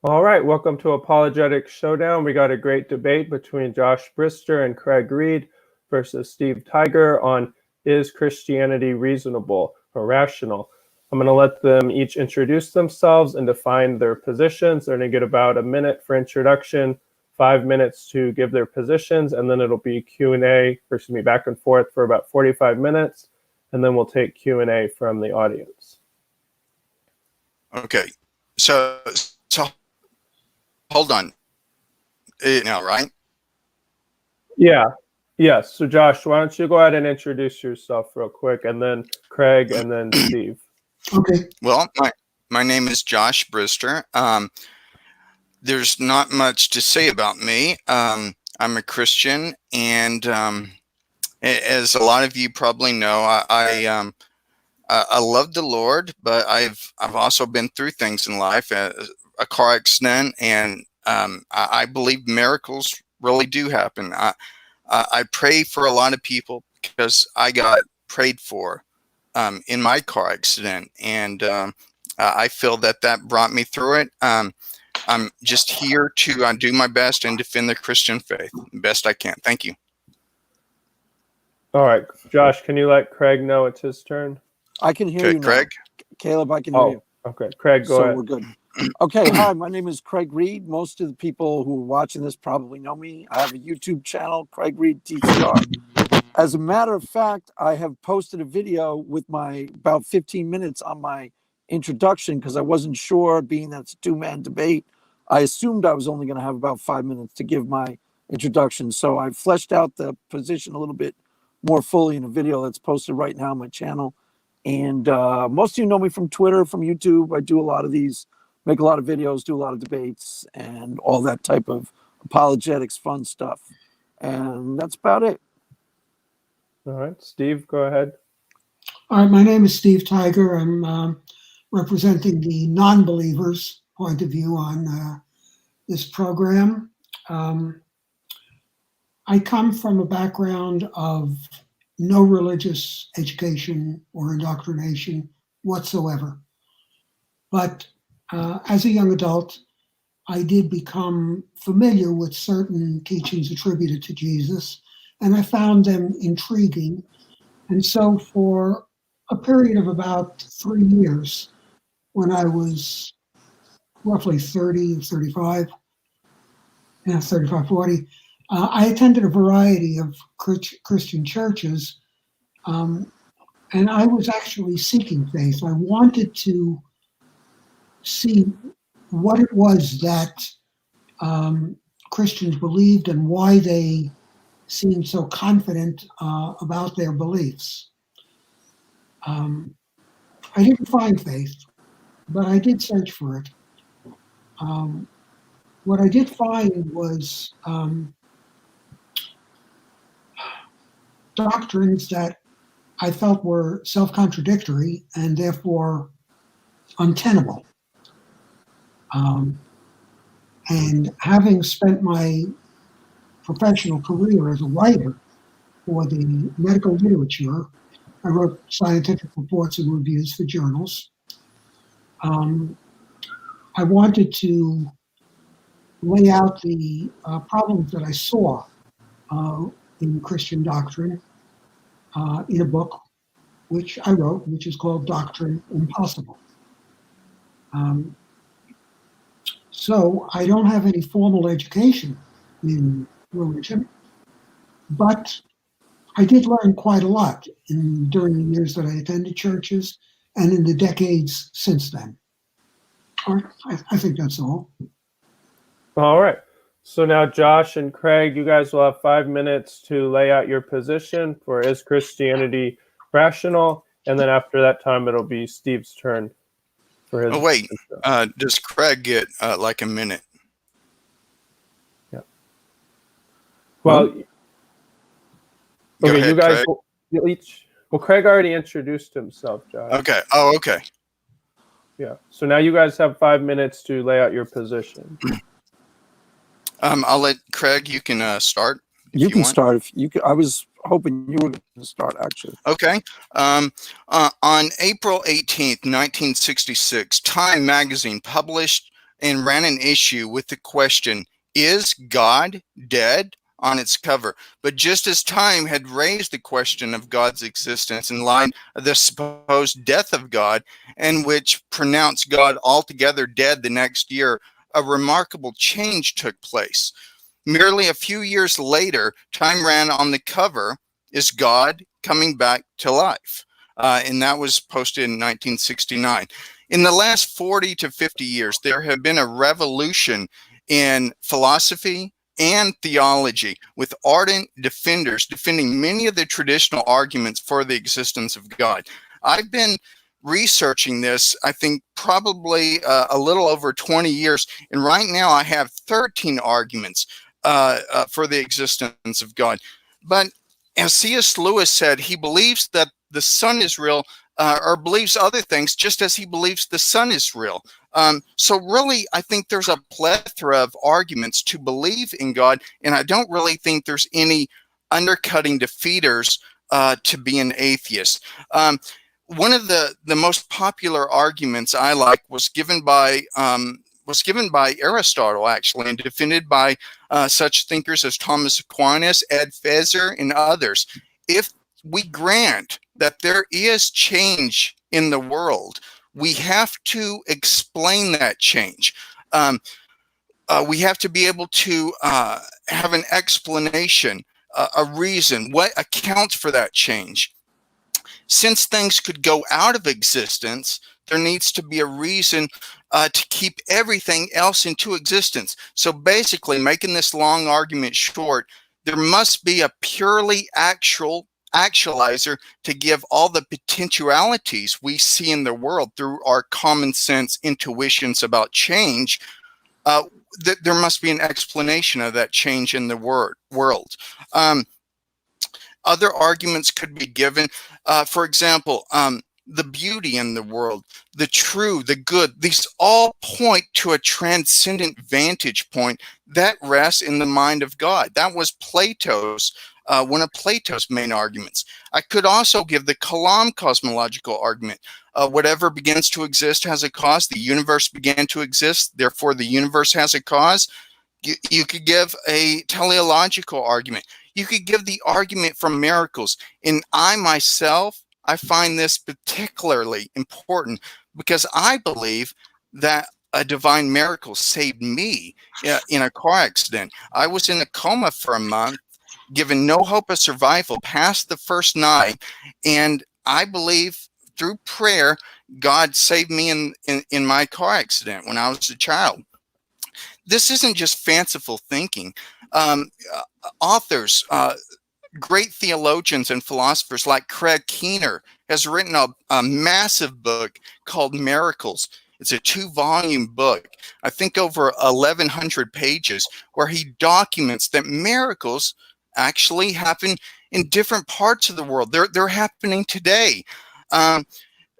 All right, welcome to Apologetic Showdown. We got a great debate between Josh Brister and Craig Reed versus Steve Tiger on is Christianity reasonable or rational? I'm going to let them each introduce themselves and define their positions. They're going to get about a minute for introduction, 5 minutes to give their positions, and then it'll be Q&A, back and forth for about 45 minutes, and then we'll take Q&A from the audience. Okay, so hold on. Now, right? Yeah. Yes. So Josh, why don't you go ahead and introduce yourself real quick, and then Craig, and then Steve. Okay. Well, my name is Josh Brister. There's not much to say about me. I'm a Christian, and as a lot of you probably know, I love the Lord, but I've also been through things in life, a car accident, and I believe miracles really do happen. I pray for a lot of people because I got prayed for in my car accident, and I feel that brought me through it. I'm just here to do my best and defend the Christian faith best I can. Thank you. All right, Josh, can you let Craig know it's his turn? I can hear you now. Craig? Caleb, I can hear you. Okay. Craig, go ahead. So we're good. Okay, hi, my name is Craig Reed. Most of the people who are watching this probably know me. I have a YouTube channel, Craig Reed TCR. As a matter of fact, I have posted a video with my about 15 minutes on my introduction because I wasn't sure, being that it's a two-man debate. I assumed I was only going to have about 5 minutes to give my introduction. So I fleshed out the position a little bit more fully in a video that's posted right now on my channel. And most of you know me from Twitter, from YouTube. I do a lot of these, make a lot of videos, do a lot of debates, and all that type of apologetics, fun stuff. And that's about it. All right, Steve, go ahead. All right, my name is Steve Tiger. I'm representing the non-believers' point of view on this program. I come from a background of no religious education or indoctrination whatsoever. But as a young adult, I did become familiar with certain teachings attributed to Jesus, and I found them intriguing. And so for a period of about 3 years, when I was roughly 30 or 35, 40, I attended a variety of Christian churches, and I was actually seeking faith. I wanted to see what it was that Christians believed and why they seemed so confident about their beliefs. I didn't find faith, but I did search for it. What I did find was doctrines that I felt were self-contradictory and therefore untenable. And having spent my professional career as a writer for the medical literature, I wrote scientific reports and reviews for journals. I wanted to lay out the problems that I saw in Christian doctrine in a book which I wrote, which is called Doctrine Impossible. So I don't have any formal education in religion, but I did learn quite a lot during the years that I attended churches and in the decades since then. I think that's all. All right. So now Josh and Craig, you guys will have 5 minutes to lay out your position for is Christianity rational? And then after that time, it'll be Steve's turn for his. Oh, wait. Does Craig get like a minute? Yeah. Well, okay, ahead, you guys Craig. will each. Well, Craig already introduced himself, Josh. Okay. Oh, okay. Yeah. So now you guys have 5 minutes to lay out your position. I'll let Craig. You can start. You can start if you could. I was hoping you were going to start, actually. Okay. On April 18th, 1966, Time magazine published and ran an issue with the question, "Is God dead?" on its cover. But just as Time had raised the question of God's existence in light of the supposed death of God, and which pronounced God altogether dead the next year, a remarkable change took place. Merely a few years later, Time ran on the cover, "Is God coming back to life?" And that was posted in 1969. In the last 40 to 50 years, there have been a revolution in philosophy and theology, with ardent defenders defending many of the traditional arguments for the existence of God. I've been researching this, I think, probably a little over 20 years, and right now I have 13 arguments for the existence of God. But as C.S. Lewis said, he believes that the sun is real, or believes other things just as he believes the sun is real. So really, I think there's a plethora of arguments to believe in God, and I don't really think there's any undercutting defeaters to be an atheist. One of the most popular arguments I like was given by Aristotle, actually, and defended by such thinkers as Thomas Aquinas, Ed Feser, and others. If we grant that there is change in the world, we have to explain that change. We have to be able to have an explanation, a reason, what accounts for that change. Since things could go out of existence, there needs to be a reason to keep everything else into existence. So basically, making this long argument short, there must be a purely actualizer to give all the potentialities we see in the world through our common sense intuitions about change. There must be an explanation of that change in the world. Other arguments could be given. For example, the beauty in the world, the true, the good, these all point to a transcendent vantage point that rests in the mind of God. That was Plato's, one of Plato's main arguments. I could also give the Kalam cosmological argument. Whatever begins to exist has a cause. The universe began to exist, therefore the universe has a cause. You could give a teleological argument. You could give the argument from miracles. And I myself, I find this particularly important because I believe that a divine miracle saved me in a car accident. I was in a coma for a month, given no hope of survival past the first night. And I believe through prayer, God saved me in my car accident when I was a child. This isn't just fanciful thinking. Authors, great theologians and philosophers like Craig Keener has written a massive book called Miracles. It's a 2-volume book, I think over 1,100 pages, where he documents that miracles actually happen in different parts of the world. They're happening today.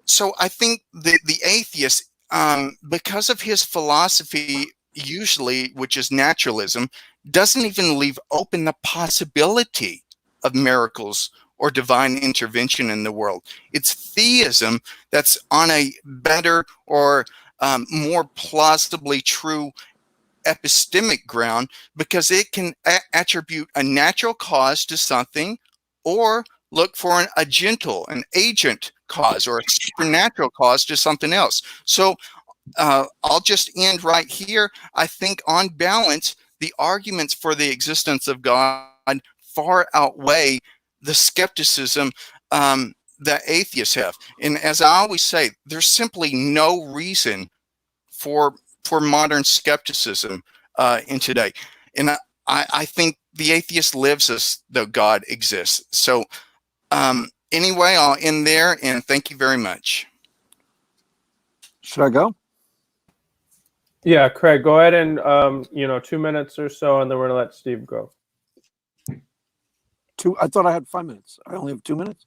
So I think the atheist, because of his philosophy, usually, which is naturalism, doesn't even leave open the possibility of miracles or divine intervention in the world. It's theism that's on a better or more plausibly true epistemic ground, because it can attribute a natural cause to something or look for an agent cause or a supernatural cause to something else. So I'll just end right here. I think on balance, the arguments for the existence of God far outweigh the skepticism that atheists have. And as I always say, there's simply no reason for modern skepticism in today. And I think the atheist lives as though God exists. So anyway, I'll end there, and thank you very much. Should I go? Yeah, Craig, go ahead and 2 minutes or so, and then we're gonna let Steve go. I thought I had 5 minutes. I only have 2 minutes.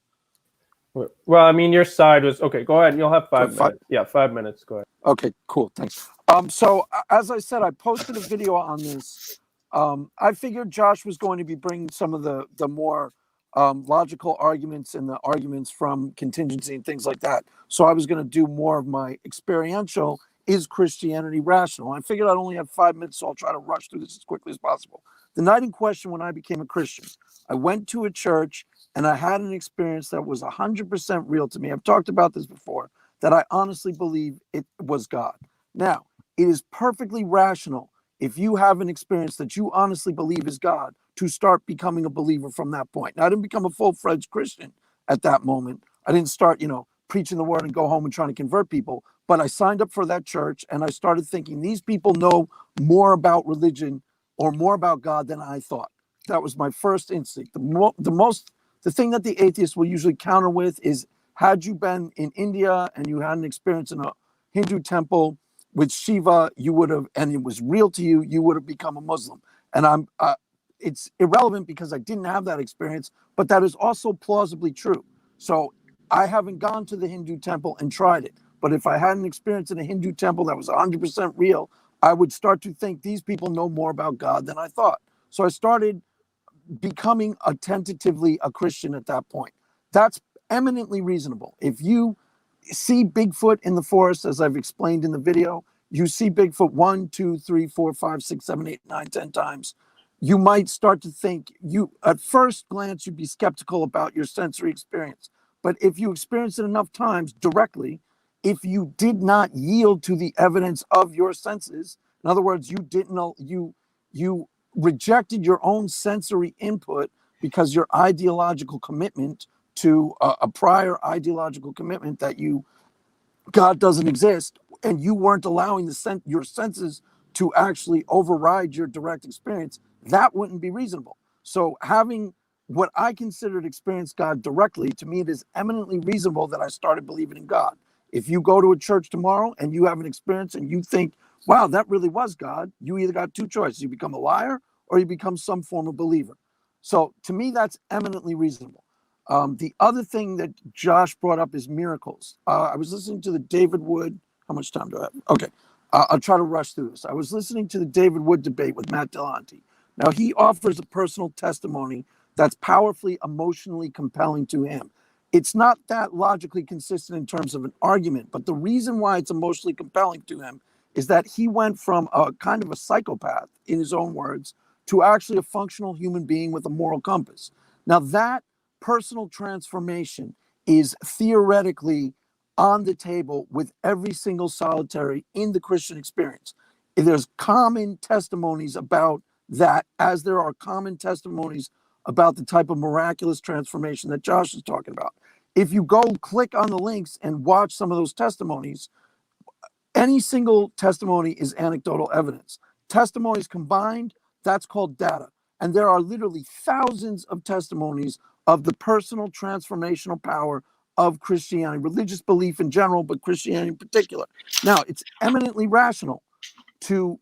Well, I mean, your side was okay. Go ahead. You'll have 5 minutes. Yeah, 5 minutes. Go ahead. Okay, cool. Thanks. So as I said, I posted a video on this. I figured Josh was going to be bringing some of the more logical arguments and the arguments from contingency and things like that. So I was going to do more of my experiential is Christianity rational? I figured I'd only have 5 minutes, so I'll try to rush through this as quickly as possible. The night in question, when I became a Christian, I went to a church and I had an experience that was 100% real to me. I've talked about this before, that I honestly believe it was God. Now, it is perfectly rational if you have an experience that you honestly believe is God to start becoming a believer from that point. Now, I didn't become a full-fledged Christian at that moment. I didn't start, preaching the word and go home and trying to convert people, but I signed up for that church and I started thinking these people know more about religion or more about God than I thought. That was my first instinct. The thing that the atheists will usually counter with is, had you been in India and you had an experience in a Hindu temple with Shiva, you would have, and it was real to you, you would have become a Muslim. And it's irrelevant because I didn't have that experience, but that is also plausibly true. So I haven't gone to the Hindu temple and tried it. But if I had an experience in a Hindu temple that was 100% real, I would start to think these people know more about God than I thought. So I started becoming tentatively a Christian at that point. That's eminently reasonable. If you see Bigfoot in the forest, as I've explained in the video, you see Bigfoot 1, 2, 3, 4, 5, 6, 7, 8, 9, 10 times, you might start to think, at first glance, you'd be skeptical about your sensory experience. But if you experience it enough times directly, if you did not yield to the evidence of your senses, in other words, you rejected your own sensory input because your ideological commitment to a prior ideological commitment that God doesn't exist, and you weren't allowing your senses to actually override your direct experience, that wouldn't be reasonable. So having what I considered experience God directly, to me, it is eminently reasonable that I started believing in God. If you go to a church tomorrow and you have an experience and you think, wow, that really was God, you either got two choices. You become a liar or you become some form of believer. So to me, that's eminently reasonable. The other thing that Josh brought up is miracles. I was listening to the David Wood. How much time do I have? Okay. I'll try to rush through this. I was listening to the David Wood debate with Matt Dillahunty. Now, he offers a personal testimony that's powerfully emotionally compelling to him. It's not that logically consistent in terms of an argument, but the reason why it's emotionally compelling to him is that he went from a kind of a psychopath, in his own words, to actually a functional human being with a moral compass. Now, that personal transformation is theoretically on the table with every single solitary in the Christian experience. There's common testimonies about that, as there are common testimonies about the type of miraculous transformation that Josh is talking about. If you go click on the links and watch some of those testimonies, any single testimony is anecdotal evidence. Testimonies combined, that's called data. And there are literally thousands of testimonies of the personal transformational power of Christianity, religious belief in general, but Christianity in particular. Now, it's eminently rational to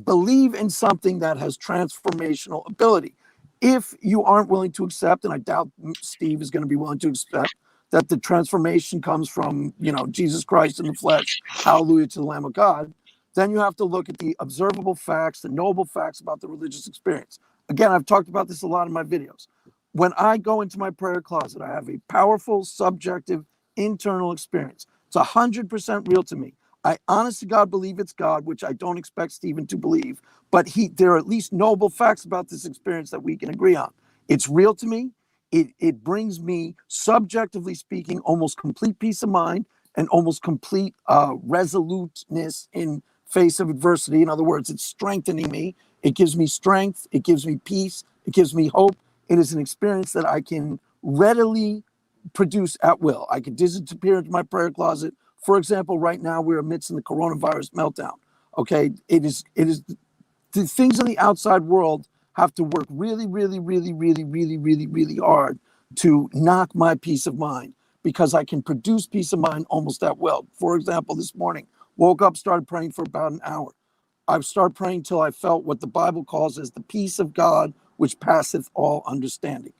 believe in something that has transformational ability. If you aren't willing to accept, and I doubt Steve is going to be willing to accept, that the transformation comes from, Jesus Christ in the flesh, hallelujah to the Lamb of God, then you have to look at the observable facts, the knowable facts about the religious experience. Again, I've talked about this a lot in my videos. When I go into my prayer closet, I have a powerful, subjective, internal experience. It's 100% real to me. I honest to God believe it's God, which I don't expect Stephen to believe, but there are at least noble facts about this experience that we can agree on. It's real to me. It brings me, subjectively speaking, almost complete peace of mind and almost complete resoluteness in face of adversity. In other words, it's strengthening me. It gives me strength. It gives me peace. It gives me hope. It is an experience that I can readily produce at will. I can disappear into my prayer closet. For example, right now we're amidst the coronavirus meltdown. Okay, it is the things in the outside world have to work really, really, really, really, really, really, really hard to knock my peace of mind, because I can produce peace of mind almost at will. For example, this morning, woke up, started praying for about an hour. I've started praying till I felt what the Bible calls as the peace of God, which passeth all understanding.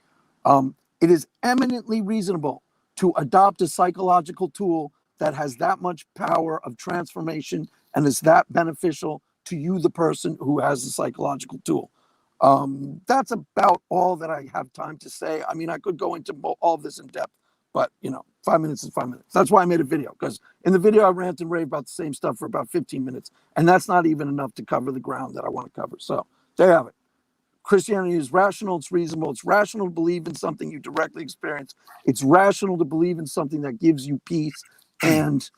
It is eminently reasonable to adopt a psychological tool that has that much power of transformation and is that beneficial to you, the person who has the psychological tool. That's about all that I have time to say. I mean, I could go into all of this in depth, But 5 minutes is 5 minutes. That's why I made a video, because in the video I rant and rave about the same stuff for about 15 minutes, and that's not even enough to cover the ground that I want to cover. So there you have it. Christianity is rational, it's reasonable, it's rational to believe in something you directly experience. It's rational to believe in something that gives you peace and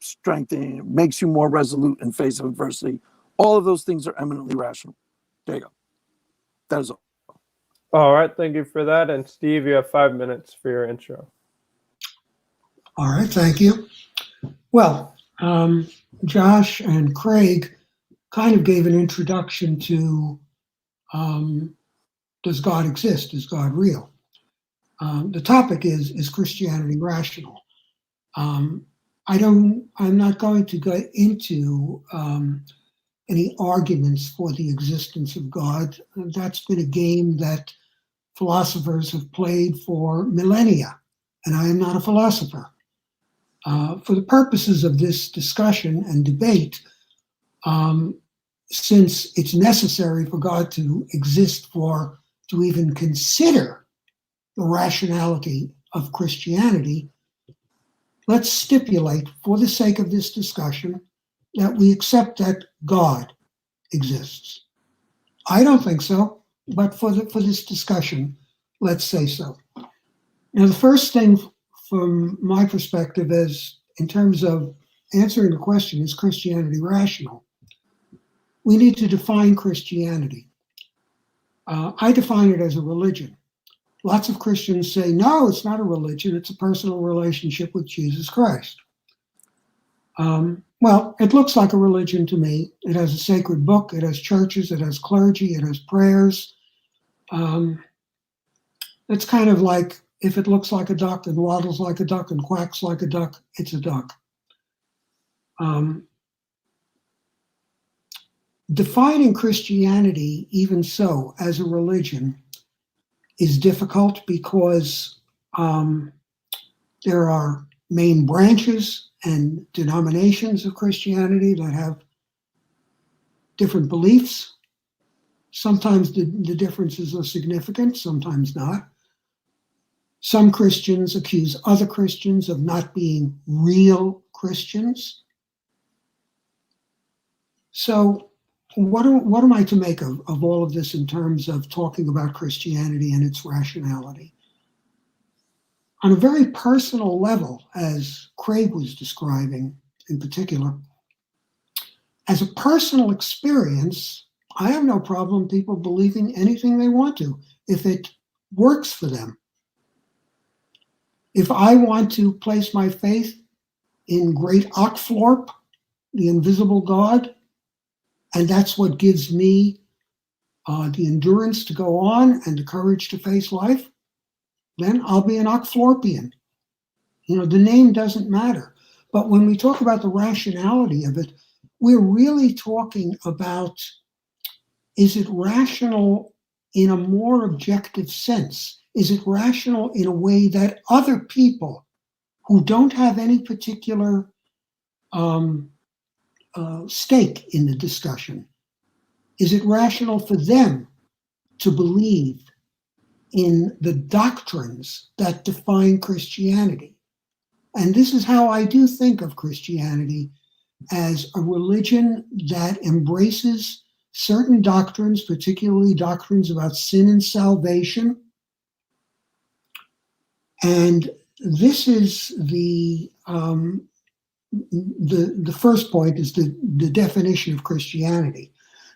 strengthening, makes you more resolute in face of adversity. All of those things are eminently rational. There you go. That is all. All right, thank you for that. And Steve, you have 5 minutes for your intro. All right, thank you. Well, Josh and Craig kind of gave an introduction to does God exist? Is God real? The topic is Christianity rational? I'm not going to go into any arguments for the existence of God. That's been a game that philosophers have played for millennia, and I am not a philosopher. For the purposes of this discussion and debate, since it's necessary for God to exist to even consider the rationality of Christianity, let's stipulate, for the sake of this discussion, that we accept that God exists. I don't think so, but for this discussion, let's say so. Now, the first thing from my perspective is, in terms of answering the question, is Christianity rational? We need to define Christianity. I define it as a religion. Lots of Christians say, no, it's not a religion, it's a personal relationship with Jesus Christ. Well, it looks like a religion to me. It has a sacred book, it has churches, it has clergy, it has prayers. It's kind of like, if it looks like a duck and waddles like a duck and quacks like a duck, it's a duck. Defining Christianity, even so, as a religion is difficult because there are main branches and denominations of Christianity that have different beliefs. Sometimes the differences are significant, sometimes not. Some Christians accuse other Christians of not being real Christians. So what am I to make of all of this in terms of talking about Christianity and its rationality? On a very personal level, as Craig was describing in particular, as a personal experience, I have no problem people believing anything they want to, if it works for them. If I want to place my faith in Great Ockflorp, the invisible God, and that's what gives me the endurance to go on and the courage to face life, then I'll be an Ockflorpian. The name doesn't matter. But when we talk about the rationality of it, we're really talking about, is it rational in a more objective sense? Is it rational in a way that other people who don't have any particular stake in the discussion, is it rational for them to believe in the doctrines that define Christianity? And this is how I do think of Christianity, as a religion that embraces certain doctrines, particularly doctrines about sin and salvation. And this is the first point, is the definition of Christianity.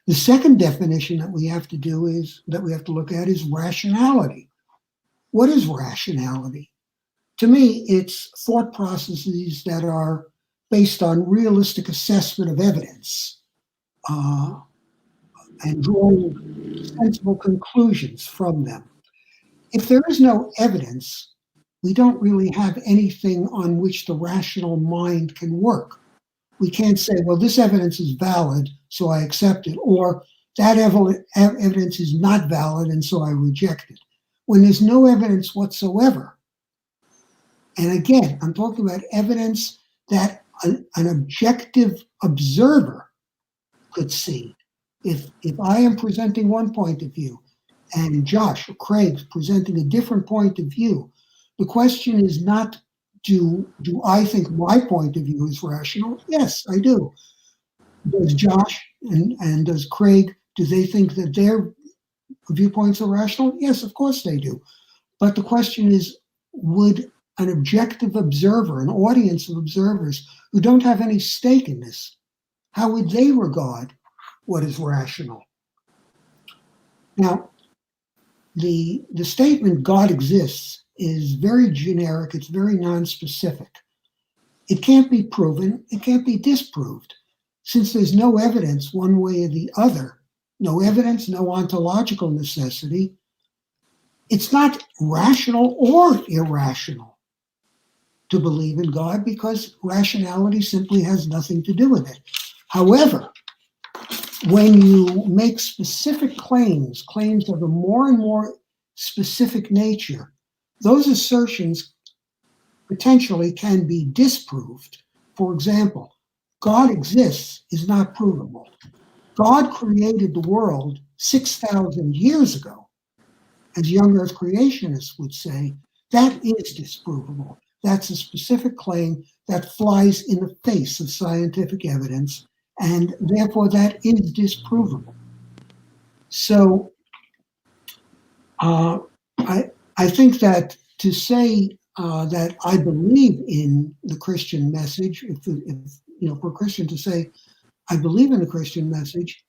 The second definition that we have to look at is rationality. What is rationality? To me, it's thought processes that are based on realistic assessment of evidence and drawing sensible conclusions from them. If there is no evidence, we don't really have anything on which the rational mind can work. We can't say, well, this evidence is valid, so I accept it, or that evidence is not valid, and so I reject it. When there's no evidence whatsoever, and again, I'm talking about evidence that an objective observer could see. If I am presenting one point of view and Josh or Craig presenting a different point of view. The question is not, do I think my point of view is rational? Yes, I do. Does Josh and does Craig, do they think that their viewpoints are rational? Yes, of course they do. But the question is, would an objective observer, an audience of observers who don't have any stake in this, how would they regard what is rational? Now, the statement God exists is very generic, it's very non-specific. It can't be proven, it can't be disproved. Since there's no evidence one way or the other, no evidence, no ontological necessity, it's not rational or irrational to believe in God because rationality simply has nothing to do with it. However, when you make specific claims of a more and more specific nature, those assertions potentially can be disproved. For example, God exists is not provable. God created the world 6,000 years ago. As young earth creationists would say, that is disprovable. That's a specific claim that flies in the face of scientific evidence, and therefore that is disprovable. So I think that to say that I believe in the Christian message, if for a Christian to say I believe in the Christian message,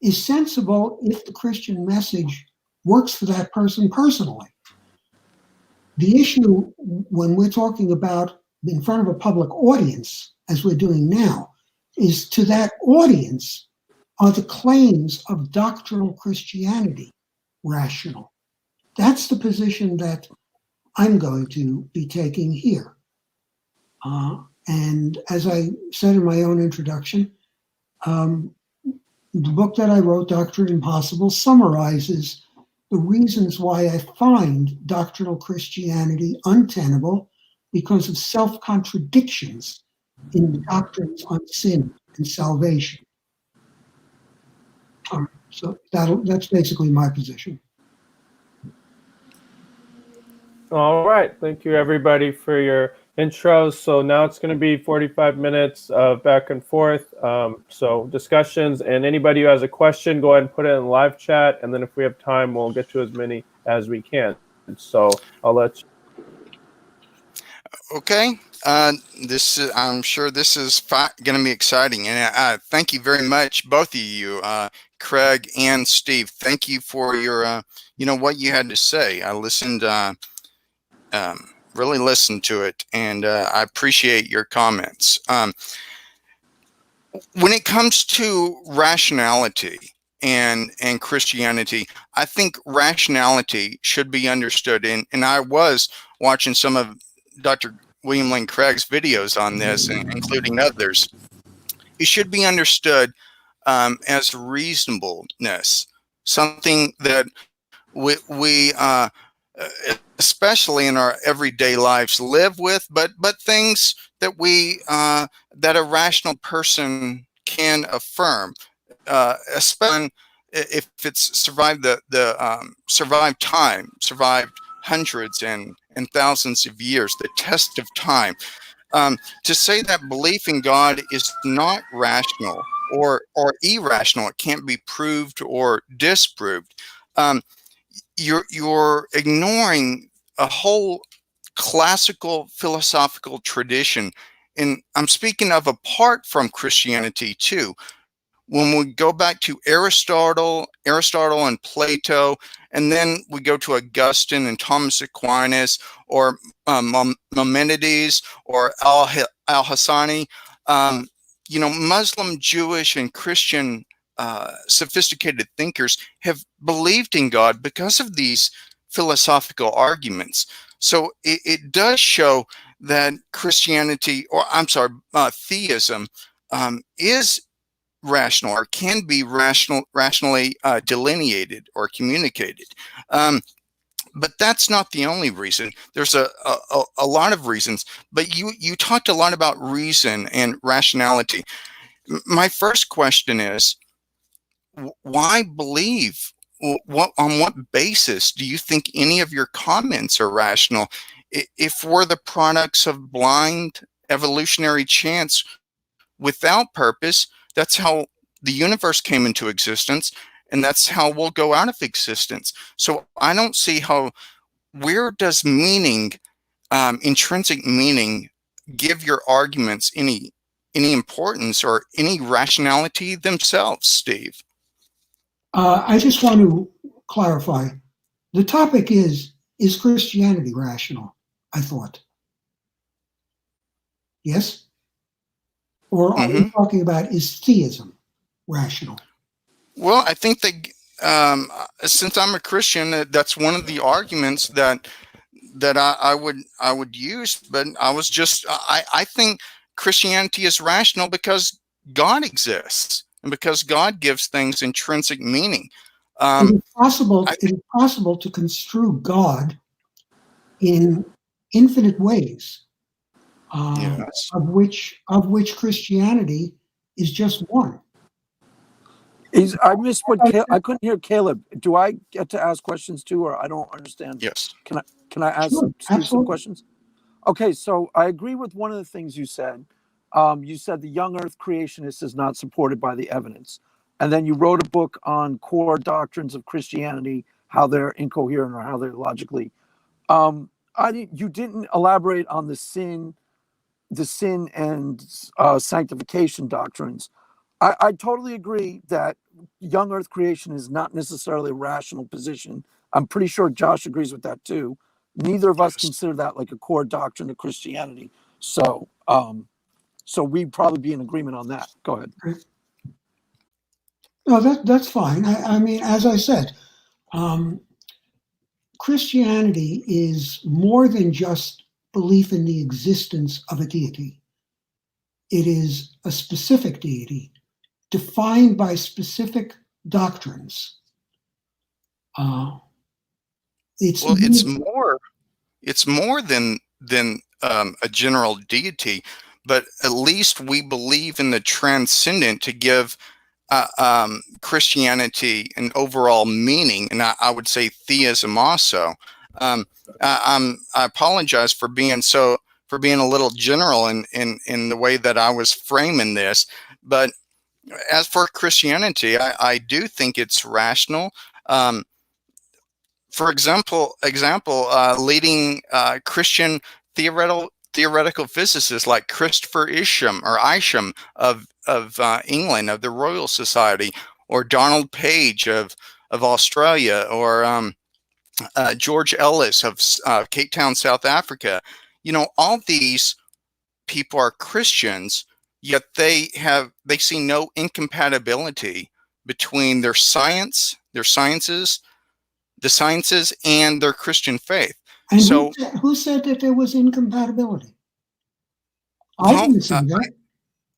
is sensible if the Christian message works for that person personally. The issue when we're talking about in front of a public audience, as we're doing now, is to that audience, are the claims of doctrinal Christianity rational? That's the position that I'm going to be taking here. And as I said in my own introduction, the book that I wrote, Doctrine Impossible, summarizes the reasons why I find doctrinal Christianity untenable because of self-contradictions in the doctrines on sin and salvation. So that's basically my position. All right. Thank you, everybody, for your intros. So now it's going to be 45 minutes of back and forth. So discussions, and anybody who has a question, go ahead and put it in live chat. And then if we have time, we'll get to as many as we can. So I'll let you. Okay. I'm sure this is going to be exciting. And thank you very much, both of you, Craig and Steve. Thank you for your, what you had to say. I listened, really listened to it, and I appreciate your comments. When it comes to rationality and Christianity, I think rationality should be understood. And I was watching some of Dr. William Lane Craig's videos on this, including others. It should be understood as reasonableness, something that we especially in our everyday lives live with, but things that that a rational person can affirm, especially if it's survived survived time, survived hundreds and thousands of years, the test of time. To say that belief in God is not rational or irrational, it can't be proved or disproved. You're ignoring a whole classical philosophical tradition, and I'm speaking of apart from Christianity too. When we go back to Aristotle and Plato, and then we go to Augustine and Thomas Aquinas, or Maimonides or Al-Hassani, Muslim, Jewish, and Christian sophisticated thinkers have believed in God because of these philosophical arguments. So it does show that Christianity, or I'm sorry, theism is rational, or can be rationally delineated or communicated. But that's not the only reason. There's a lot of reasons. But you talked a lot about reason and rationality. My first question is, why believe on what basis do you think any of your comments are rational? If we're the products of blind evolutionary chance without purpose, that's how the universe came into existence, and that's how we'll go out of existence. So I don't see how, where does meaning, intrinsic meaning, give your arguments any importance or any rationality themselves, Steve? I just want to clarify. The topic is Christianity rational? I thought. Yes? Or are we talking about, is theism rational? Well, I think that since I'm a Christian, that's one of the arguments that I would use. But I think Christianity is rational because God exists and because God gives things intrinsic meaning. It is possible to construe God in infinite ways, Yes. of which Christianity is just one. I missed what I couldn't hear Caleb. Do I get to ask questions too, or I don't understand? Yes. Can I ask Sure, Steve some absolutely. questions? Okay, so I agree with one of the things you said. You said the young Earth creationist is not supported by the evidence, and then you wrote a book on core doctrines of Christianity, how they're incoherent or how they're logically. You didn't elaborate on the sin and sanctification doctrines. I totally agree that young Earth creation is not necessarily a rational position. I'm pretty sure Josh agrees with that too. Neither of us consider that like a core doctrine of Christianity. So we'd probably be in agreement on that. Go ahead. No, that's fine. I mean, as I said, Christianity is more than just belief in the existence of a deity. It is a specific deity defined by specific doctrines. It's more than a general deity, but at least we believe in the transcendent to give Christianity an overall meaning, and I would say theism also. I apologize for being a little general in the way that I was framing this, but as for Christianity, I do think it's rational. For example, leading Christian theoretical physicists like Christopher Isham of England, of the Royal Society, or Donald Page of Australia, or George Ellis of Cape Town, South Africa. All these people are Christians, yet they see no incompatibility between the sciences, and their Christian faith. And so who said that there was incompatibility? I didn't say that.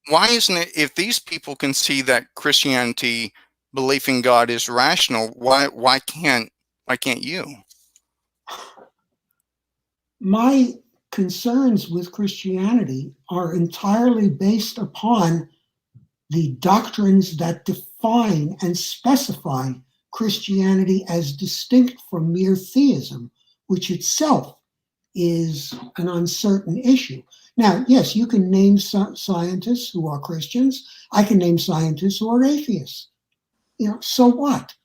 Why isn't it, if these people can see that Christianity, belief in God, is rational, why can't you? My concerns with Christianity are entirely based upon the doctrines that define and specify Christianity as distinct from mere theism, which itself is an uncertain issue. Now, yes, you can name scientists who are Christians. I can name scientists who are atheists. So what?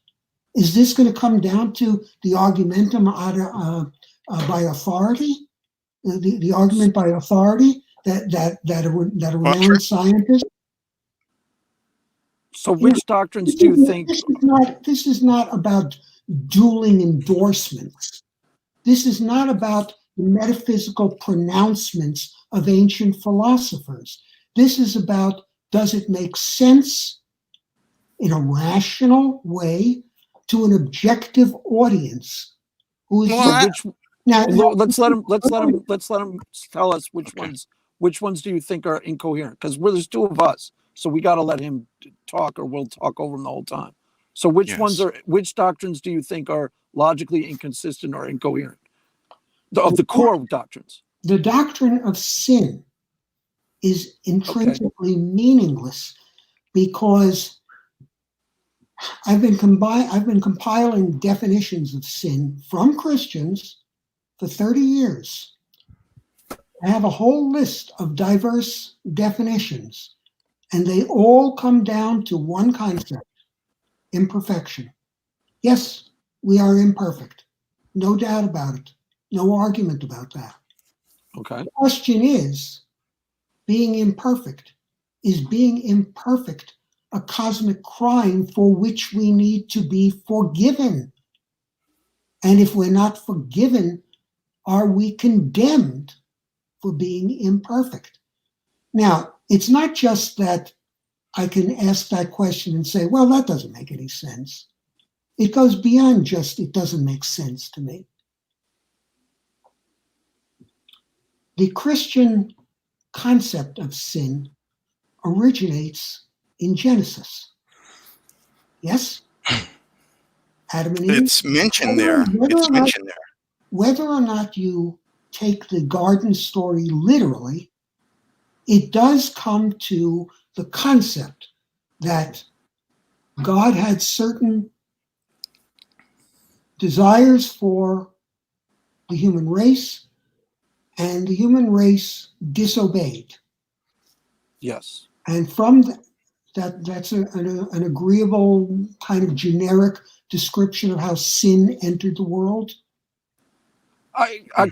Is this going to come down to the argumentum by authority? The argument by authority that around scientists? So which doctrines do you think? This is not about dueling endorsements. This is not about the metaphysical pronouncements of ancient philosophers. This is about, does it make sense in a rational way to an objective audience? Let's let him tell us which ones do you think are incoherent? Because there's two of us, so we got to let him talk, or we'll talk over him the whole time. So which doctrines do you think are logically inconsistent or incoherent? Of the core doctrines. The doctrine of sin is intrinsically meaningless, because I've been compiling definitions of sin from Christians for 30 years. I have a whole list of diverse definitions, and they all come down to one concept: imperfection. Yes, we are imperfect. No doubt about it. No argument about that. Okay. The question is, being imperfect, is being imperfect a cosmic crime for which we need to be forgiven? And if we're not forgiven, are we condemned for being imperfect? Now, it's not just that I can ask that question and say, well, that doesn't make any sense. It goes beyond just, it doesn't make sense to me. The Christian concept of sin originates in Genesis. Yes? Adam and Eve. It's mentioned there. It's mentioned there. Whether or not you take the garden story literally, it does come to the concept that God had certain desires for the human race, and the human race disobeyed. Yes. And from that's an agreeable kind of generic description of how sin entered the world.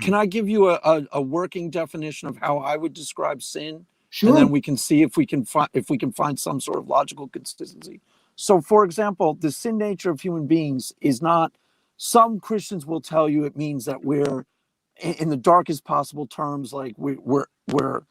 Can I give you a working definition of how I would describe sin? Sure. And then we can see if we can find some sort of logical consistency. So, for example, the sin nature of human beings is not. Some Christians will tell you it means that we're, in the darkest possible terms, like we're.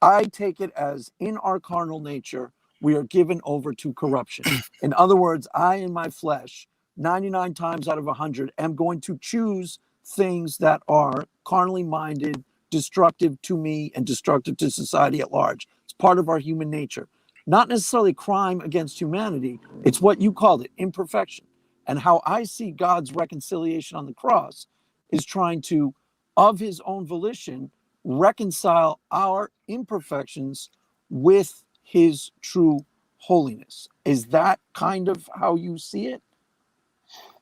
I take it as in our carnal nature, we are given over to corruption. In other words, I in my flesh, 99 times out of 100, am going to choose things that are carnally minded, destructive to me and destructive to society at large. It's part of our human nature. Not necessarily crime against humanity. It's what you called it, imperfection. And how I see God's reconciliation on the cross is trying to, of his own volition, reconcile our imperfections with his true holiness. Is that kind of how you see it?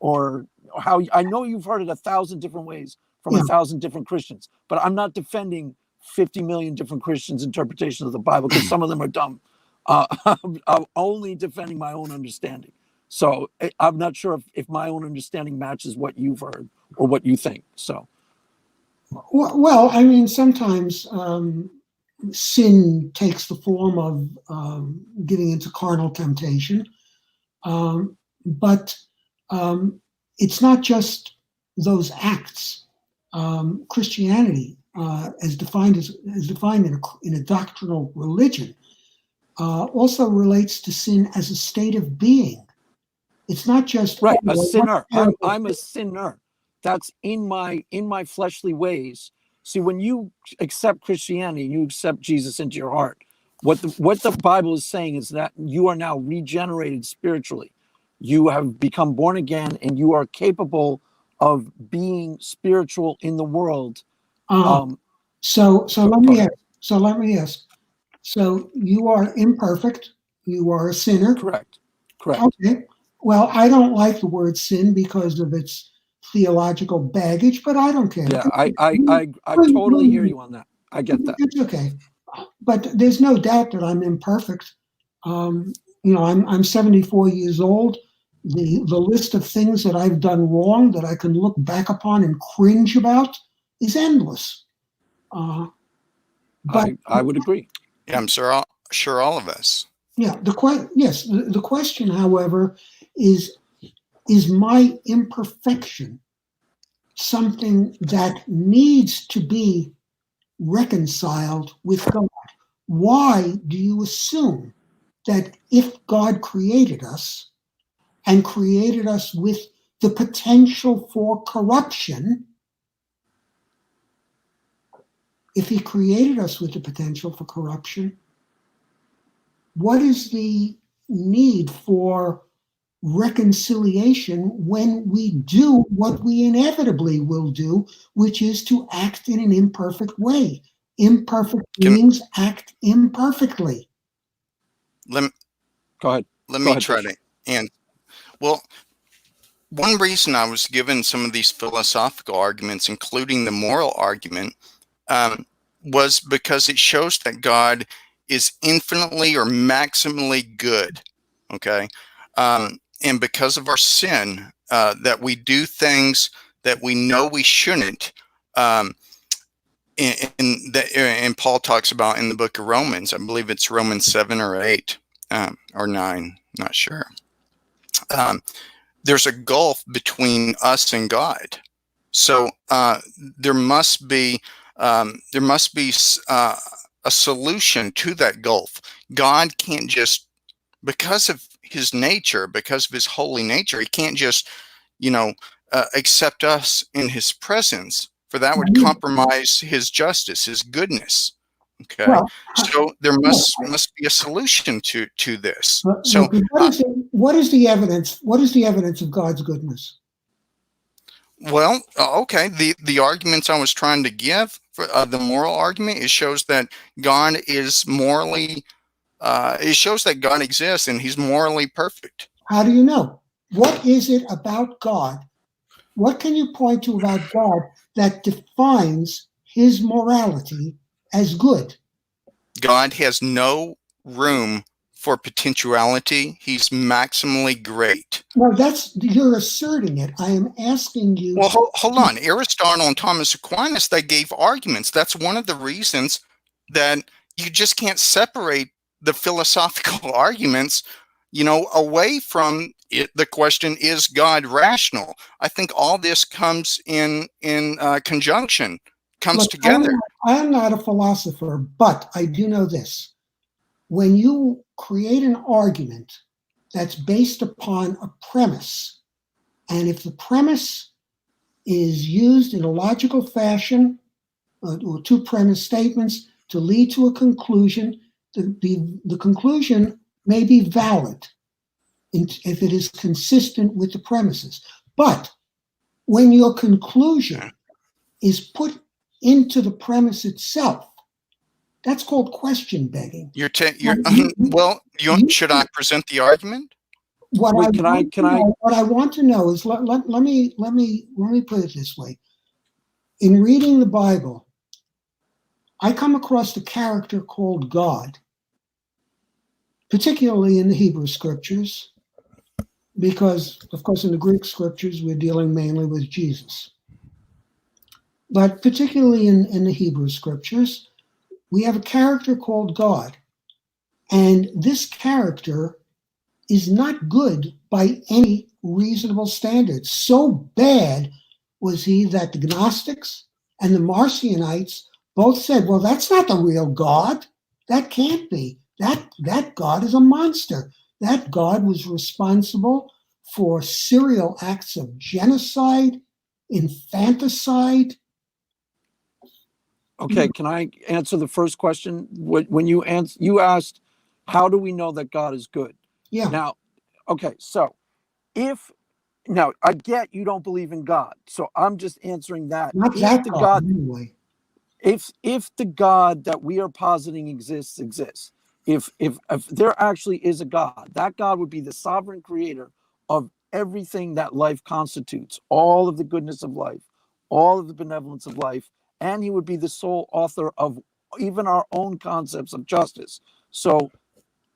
Or how, I know you've heard it 1,000 different ways from 1,000 different Christians, but I'm not defending 50 million different Christians' interpretations of the Bible because some of them are dumb. I'm only defending my own understanding. So I'm not sure if my own understanding matches what you've heard or what you think. So, well, I mean, sometimes sin takes the form of getting into carnal temptation, but it's not just those acts. Christianity, as defined in a doctrinal religion, also relates to sin as a state of being. It's not just right, a sinner. I'm a sinner. That's in my fleshly ways. See, when you accept Christianity, you accept Jesus into your heart. What the Bible is saying is that you are now regenerated spiritually. You have become born again, and you are capable of being spiritual in the world. So let me ask. So you are imperfect. You are a sinner. Correct. Okay. Well, I don't like the word sin because of its theological baggage, but I don't care. Yeah, I totally hear you on that. I get that. It's okay. But there's no doubt that I'm imperfect. I'm 74 years old. The list of things that I've done wrong that I can look back upon and cringe about is endless. But I would agree. Yeah, I'm sure all of us. Yeah. The question, however, is my imperfection something that needs to be reconciled with God? Why do you assume that if God created us and created us with the potential for corruption, if he created us with the potential for corruption, what is the need for reconciliation when we do what we inevitably will do, which is to act in an imperfect way? Imperfect beings act imperfectly. Go ahead. Let me try to Well, one reason I was given some of these philosophical arguments, including the moral argument, was because it shows that God is infinitely or maximally good. Okay. And because of our sin, that we do things that we know we shouldn't. And Paul talks about in the book of Romans, I believe it's Romans 7 or 8 or 9, not sure. There's a gulf between us and God. So there must be a solution to that gulf. God can't just, because of his nature, because of his holy nature, he can't just, accept us in his presence, for that would compromise his justice, his goodness. Okay. Well, so there must be a solution to this. So what is the evidence? What is the evidence of God's goodness? Well, okay. The arguments I was trying to give for the moral argument, it shows that God is morally, it shows that God exists and he's morally perfect. How do you know? What is it about God? What can you point to about God that defines his morality as good? God has no room for potentiality. He's maximally great. Well, you're asserting it. I am asking you. Well, hold on. Aristotle and Thomas Aquinas, they gave arguments. That's one of the reasons that you just can't separate the philosophical arguments, away from it. The question, is God rational? I think all this comes in conjunction, comes together. I am not a philosopher, but I do know this. When you create an argument that's based upon a premise, and if the premise is used in a logical fashion, or two premise statements to lead to a conclusion, the conclusion may be valid if it is consistent with the premises. But when your conclusion is put into the premise itself, that's called question begging. Should I present the argument? What I want to know is, let me put it this way. In reading the Bible, I come across a character called God, particularly in the Hebrew scriptures, because, of course, in the Greek scriptures, we're dealing mainly with Jesus. But particularly in the Hebrew scriptures, we have a character called God. And this character is not good by any reasonable standards. So bad was he that the Gnostics and the Marcionites both said, well, that's not the real God. That can't be. That God is a monster. That God was responsible for serial acts of genocide, infanticide. Okay, can I answer the first question? When you asked, how do we know that God is good? Yeah. Now, okay, so now I get you don't believe in God, so I'm just answering that. Not that God, anyway. If the God that we are positing exists, if there actually is a God, that God would be the sovereign creator of everything that life constitutes, all of the goodness of life, all of the benevolence of life, and he would be the sole author of even our own concepts of justice. So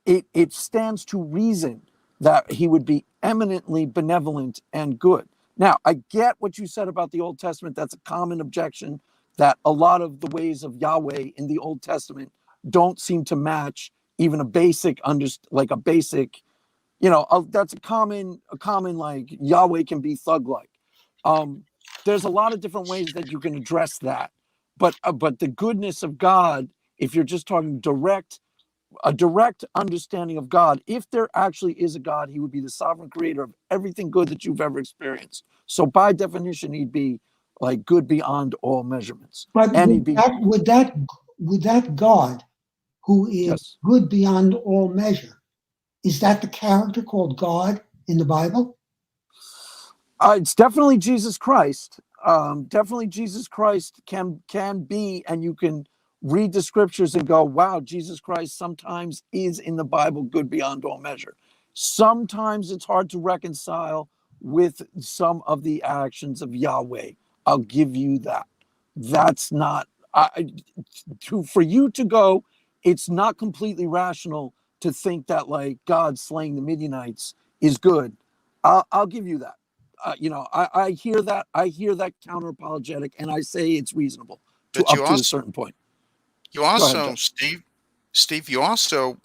it stands to reason that he would be eminently benevolent and good. Now, I get what you said about the Old Testament. That's a common objection, that a lot of the ways of Yahweh in the Old Testament don't seem to match even a basic, that's a common like Yahweh can be thug-like. There's a lot of different ways that you can address that. But the goodness of God, if you're just talking a direct understanding of God, if there actually is a God, he would be the sovereign creator of everything good that you've ever experienced. So by definition, he'd be like good beyond all measurements. But and would that God, who is good beyond all measure, is that the character called God in the Bible? It's definitely Jesus Christ. Definitely Jesus Christ can be, and you can read the scriptures and go, wow, Jesus Christ sometimes is in the Bible good beyond all measure. Sometimes it's hard to reconcile with some of the actions of Yahweh. I'll give you that. That's not for you to go. It's not completely rational to think that like God slaying the Midianites is good. I'll give you that. I hear that. I hear that counter apologetic, and I say it's reasonable to But up to a certain point. you Go ahead, also, Steve, you also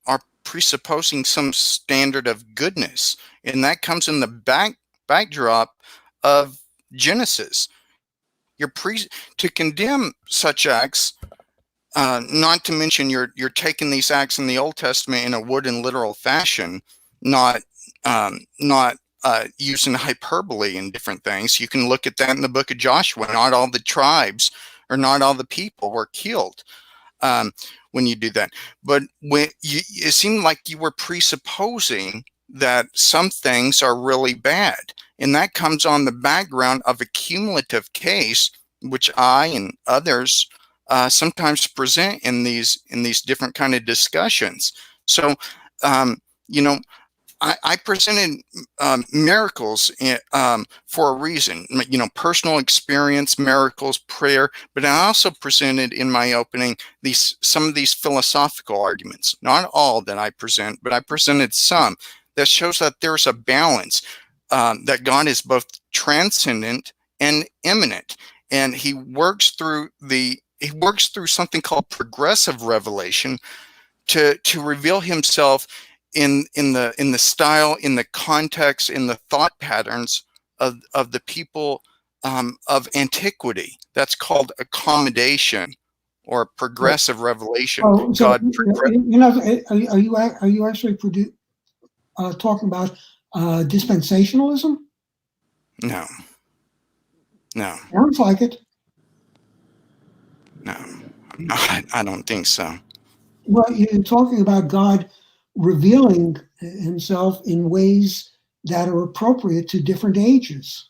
are presupposing some standard of goodness, and that comes in the backdrop of Genesis. To condemn such acts, not to mention you're taking these acts in the Old Testament in a wooden literal fashion, not using hyperbole and different things. You can look at that in the book of Joshua. Not all the tribes or not all the people were killed when you do that. But it seemed like you were presupposing that some things are really bad. And that comes on the background of a cumulative case, which I and others sometimes present in these different kind of discussions. So, I presented miracles for a reason, personal experience, miracles, prayer, but I also presented in my opening some of these philosophical arguments. Not all that I present, but I presented some that shows that there's a balance, that God is both transcendent and immanent, and he works through something called progressive revelation to reveal himself in the style, in the context, in the thought patterns of the people of antiquity. That's called accommodation or progressive revelation. Oh, so are you actually talking about dispensationalism? No. Sounds like it. No, I don't think so. Well, you're talking about God revealing himself in ways that are appropriate to different ages.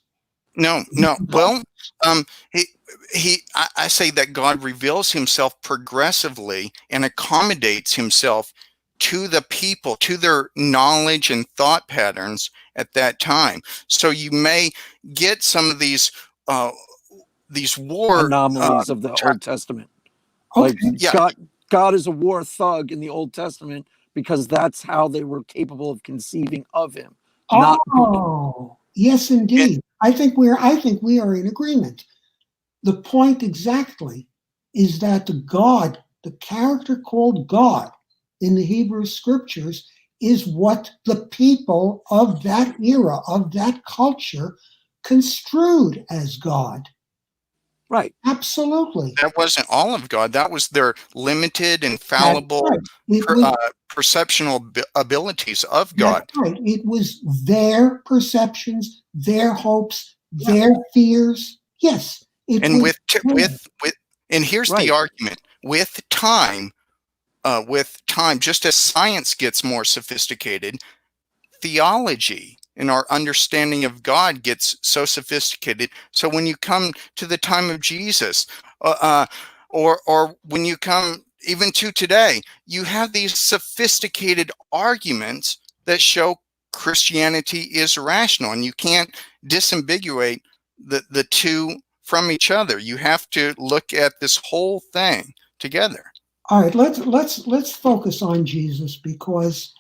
No. Well, I say that God reveals himself progressively and accommodates himself to the people, to their knowledge and thought patterns at that time. So you may get some of these war anomalies of the Old Testament. Okay. Like God is a war thug in the Old Testament because that's how they were capable of conceiving of him. Yes, indeed. I think we are in agreement. The point exactly is that the character called God in the Hebrew scriptures is what the people of that era, of that culture, construed as God. Right. Absolutely. That wasn't all of God. That was their limited and fallible perceptional abilities of God. That's right. It was their perceptions, their hopes, their fears. Yes. And and here's the argument: with time, just as science gets more sophisticated, theology and our understanding of God gets so sophisticated. So when you come to the time of Jesus, or when you come even to today, you have these sophisticated arguments that show Christianity is rational, and you can't disambiguate the two from each other. You have to look at this whole thing together. All right, let's focus on Jesus, because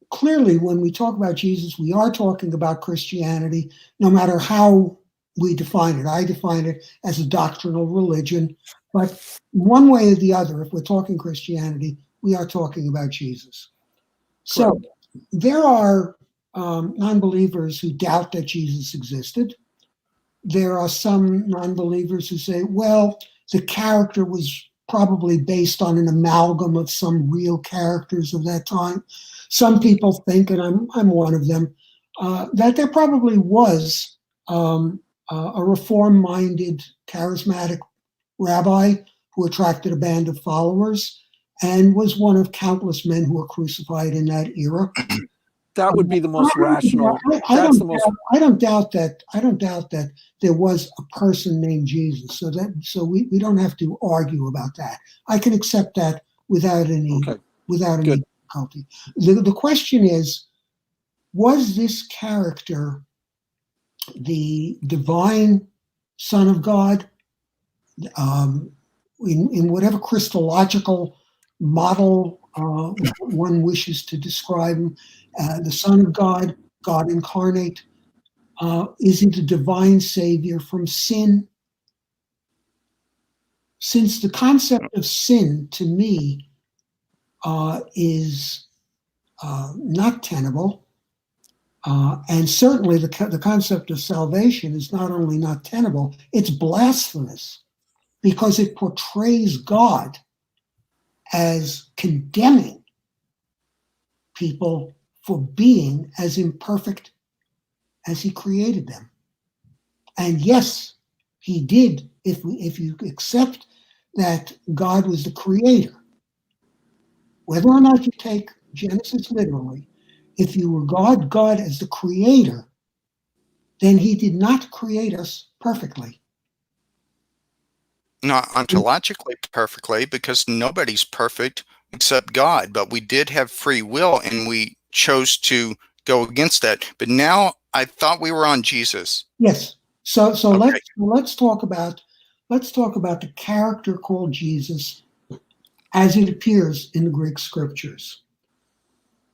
clearly when we talk about Jesus, we are talking about Christianity, no matter how we define it. I define it as a doctrinal religion, but one way or the other, if we're talking Christianity, we are talking about Jesus. So there are non-believers who doubt that Jesus existed. There are some non-believers who say, well, the character was probably based on an amalgam of some real characters of that time. Some people think, and I'm one of them, that there probably was a reform-minded, charismatic rabbi who attracted a band of followers and was one of countless men who were crucified in that era. That would be the most rational. I don't doubt that there was a person named Jesus. So we don't have to argue about that. I can accept that without any difficulty. The question is, was this character the divine Son of God? In whatever Christological model one wishes to describe him, the Son of God, God incarnate, is he the divine Savior from sin? Since the concept of sin, to me, is not tenable, and certainly the concept of salvation is not only not tenable, it's blasphemous, because it portrays God as condemning people for being as imperfect as he created them. And yes, he did, if you accept that God was the creator, whether or not you take Genesis literally, if you regard God as the creator, then he did not create us perfectly. Not ontologically perfectly, because nobody's perfect except God, but we did have free will and we chose to go against that. But now I thought we were on Jesus. Yes. So Okay. let's talk about the character called Jesus as it appears in the Greek scriptures.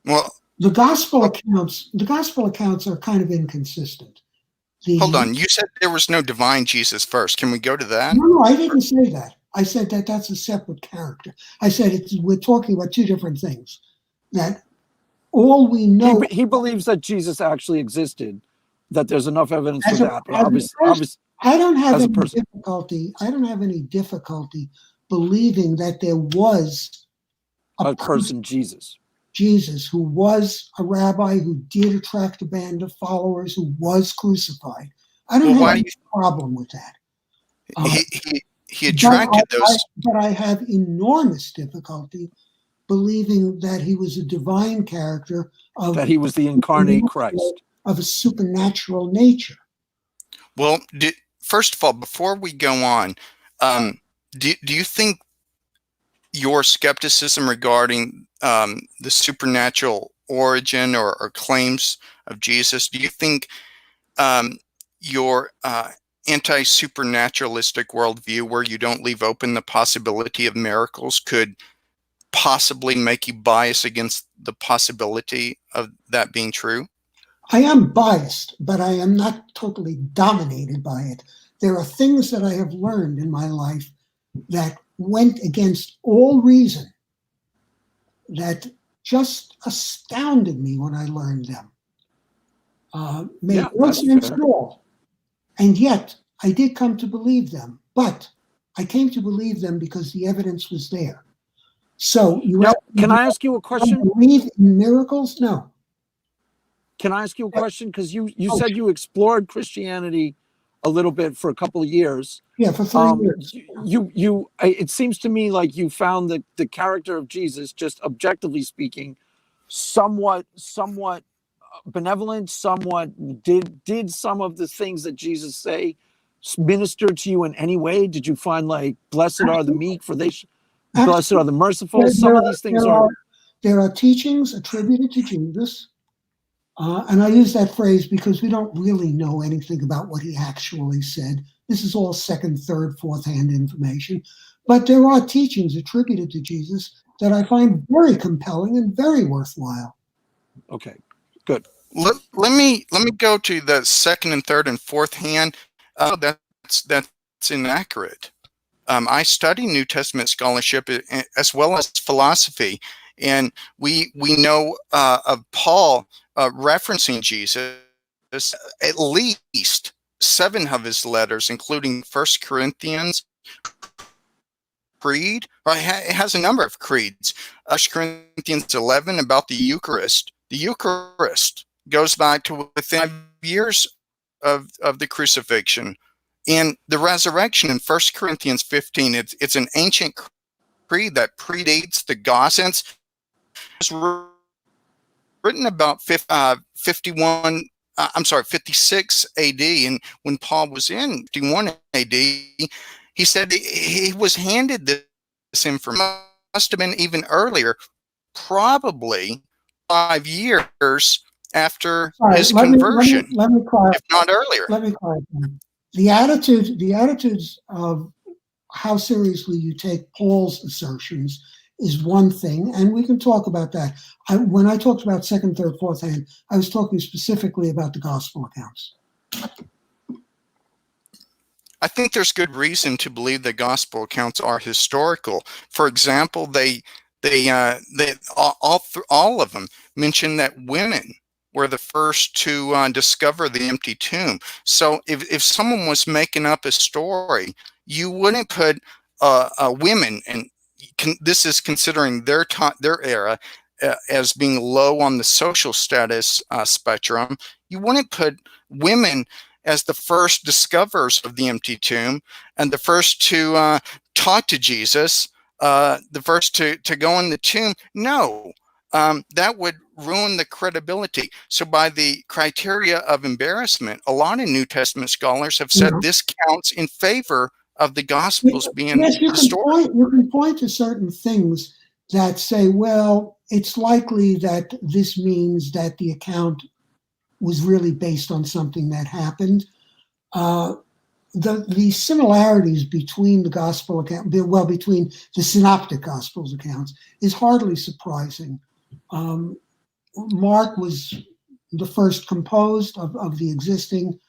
Well, The gospel accounts are kind of inconsistent. hold on. You said there was no divine Jesus first. Can we go to that? No, I didn't say that. I said that that's a separate character. I said we're talking about two different things. That all we know. He believes that Jesus actually existed. That there's enough evidence for that. But I don't have any difficulty believing that there was a person, Jesus. Jesus, who was a rabbi, who did attract a band of followers, who was crucified. I don't have any problem with that. He attracted those. But I have enormous difficulty believing that he was a divine character, that he was the incarnate Christ, of a supernatural nature. Well, first of all, before we go on, do you think your skepticism regarding the supernatural origin or claims of Jesus, do you think your anti-supernaturalistic worldview, where you don't leave open the possibility of miracles, could possibly make you bias against the possibility of that being true? I am biased, but I am not totally dominated by it. There are things that I have learned in my life that went against all reason, that just astounded me when I learned them. Made no sense at all. And yet, I did come to believe them. But I came to believe them because the evidence was there. So, can I ask you a question? Believe in miracles? No. Can I ask you a question? Because you said you explored Christianity a little bit for a couple of years. Yeah, for 3 years. It seems to me like you found the character of Jesus, just objectively speaking, somewhat benevolent, somewhat did some of the things that Jesus say minister to you in any way? Did you find like blessed are the meek, for they blessed are the merciful? Some of these things there are teachings attributed to Jesus. And I use that phrase because we don't really know anything about what he actually said. This is all second, third, fourth-hand information. But there are teachings attributed to Jesus that I find very compelling and very worthwhile. Okay, good. Let me go to the second and third and fourth hand. That's inaccurate. I study New Testament scholarship as well as philosophy, and we know of Paul referencing Jesus at least 7 of his letters, including 1 Corinthians creed. It has a number of creeds. 1 Corinthians 11 about the Eucharist. The Eucharist goes back to within 5 years of the crucifixion. And the resurrection in 1 Corinthians 15, it's an ancient creed that predates the Gospels. It was written about 56 AD. And when Paul was in 51 AD, he said he was handed this information. Must have been even earlier, probably 5 years after Sorry, his conversion, let me clarify. if not earlier. Let me clarify. The attitudes of how seriously you take Paul's assertions is one thing, and we can talk about that. When I talked about second, third, fourth hand, I was talking specifically about the gospel accounts. I think there's good reason to believe the gospel accounts are historical. For example, all of them mention that women were the first to discover the empty tomb. So if someone was making up a story, you wouldn't put women, and this is considering their era as being low on the social status spectrum. You wouldn't put women as the first discoverers of the empty tomb and the first to talk to Jesus, the first to go in the tomb. No, that would ruin the credibility. So by the criteria of embarrassment, a lot of New Testament scholars have said this counts in favor of the Gospels being historical. You can point to certain things that say, well, it's likely that this means that the account was really based on something that happened. The similarities between the gospel account, between the synoptic gospels accounts, is hardly surprising. Mark was the first composed of the existing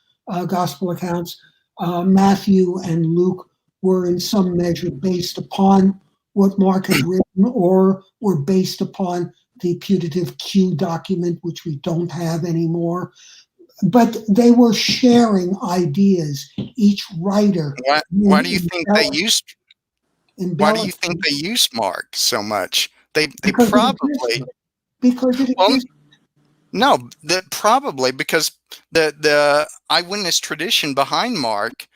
gospel accounts. Matthew and Luke were in some measure based upon what Mark had written, or were based upon the putative Q document, which we don't have anymore. But they were sharing ideas. Each writer. Why do you think they used? Why do you think they used Mark so much? They probably because it exists. No, probably because the eyewitness tradition behind Mark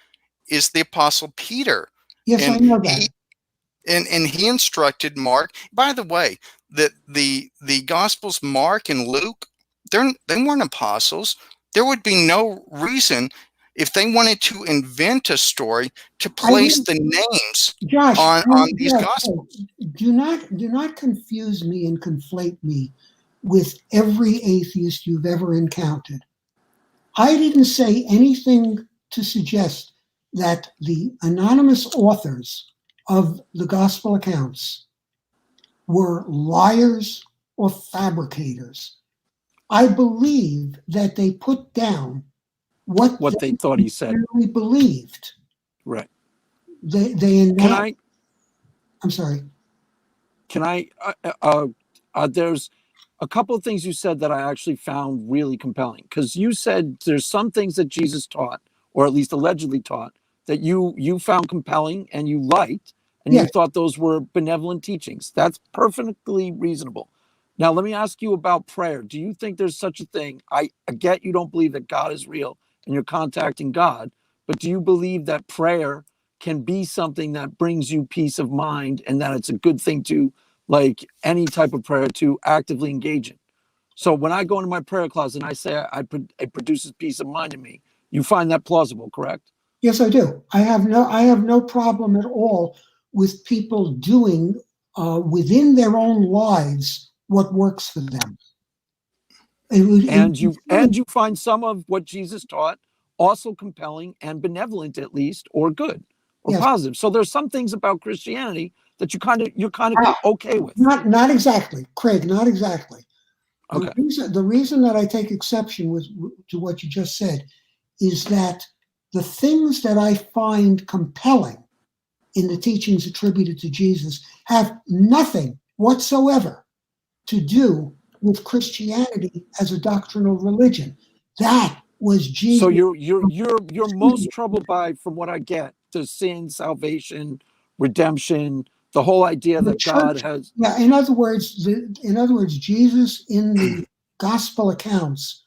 is the Apostle Peter. Yes, and I know that. And he instructed Mark. By the way, that the Gospels, Mark and Luke, they weren't apostles. There would be no reason, if they wanted to invent a story, to place the names on these Gospels. Do not confuse me and conflate me with every atheist you've ever encountered. I didn't say anything to suggest that the anonymous authors of the gospel accounts were liars or fabricators. I believe that they put down what they thought he said. Really believed. Right. I'm sorry. Can I? There's a couple of things you said that I actually found really compelling, because you said there's some things that Jesus taught, or at least allegedly taught, that you found compelling and you liked, and you thought those were benevolent teachings. That's perfectly reasonable. Now, let me ask you about prayer. Do you think there's such a thing? I get you don't believe that God is real and you're contacting God, but do you believe that prayer can be something that brings you peace of mind, and that it's a good thing to, like any type of prayer, to actively engage in? So when I go into my prayer closet and I say it produces peace of mind in me, you find that plausible, correct? Yes, I do. I have no problem at all with people doing within their own lives what works for them. And you find some of what Jesus taught also compelling and benevolent, at least, or good or positive. So there's some things about Christianity that you're kind of okay with. Not exactly, Craig. Not exactly. Okay. The reason that I take exception to what you just said is that the things that I find compelling in the teachings attributed to Jesus have nothing whatsoever to do with Christianity as a doctrinal religion. That was Jesus. So you're most troubled by, from what I get, the sin, salvation, redemption, the whole idea that God has. Yeah. In other words, Jesus in the gospel accounts,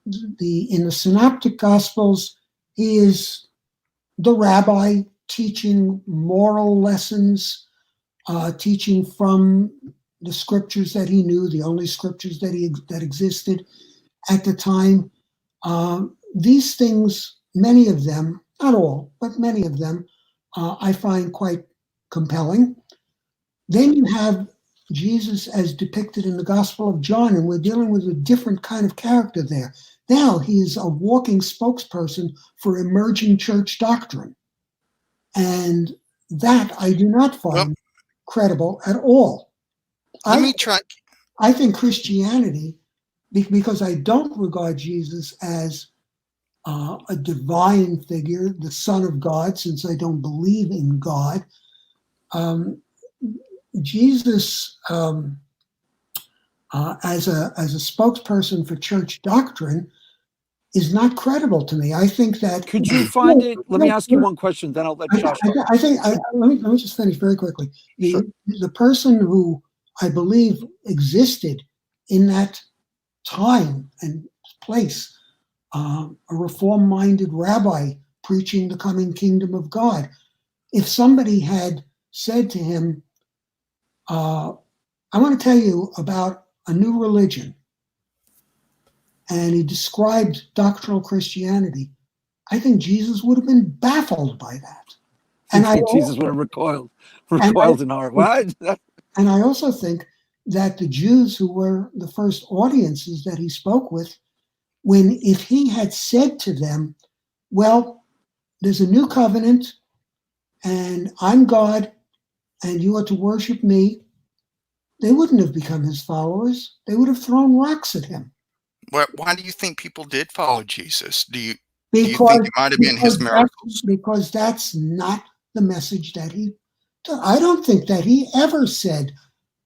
in the synoptic gospels, he is the rabbi teaching moral lessons, teaching from the scriptures that he knew, the only scriptures that existed at the time. These things, many of them, not all, but many of them, I find quite compelling. Then you have Jesus as depicted in the Gospel of John, and we're dealing with a different kind of character there. Now he is a walking spokesperson for emerging church doctrine. And that I do not find credible at all. Let me try. I think Christianity, because I don't regard Jesus as a divine figure, the Son of God, since I don't believe in God. Jesus, as a spokesperson for church doctrine, is not credible to me. I think that. Could you find it? Let me ask you one question, then I'll let Josh talk. Let me just finish very quickly. The person who I believe existed in that time and place, a reform-minded rabbi preaching the coming kingdom of God. If somebody had said to him, I want to tell you about a new religion, and he described doctrinal Christianity, I think Jesus would have been baffled by that. And Jesus would have recoiled in horror. What? And I also think that the Jews who were the first audiences that he spoke with, if he had said to them, well, there's a new covenant, and I'm God, and you are to worship me, they wouldn't have become his followers. They would have thrown rocks at him. Why do you think people did follow Jesus? Do you think it might have been his miracles? Because that's not the message that I don't think that he ever said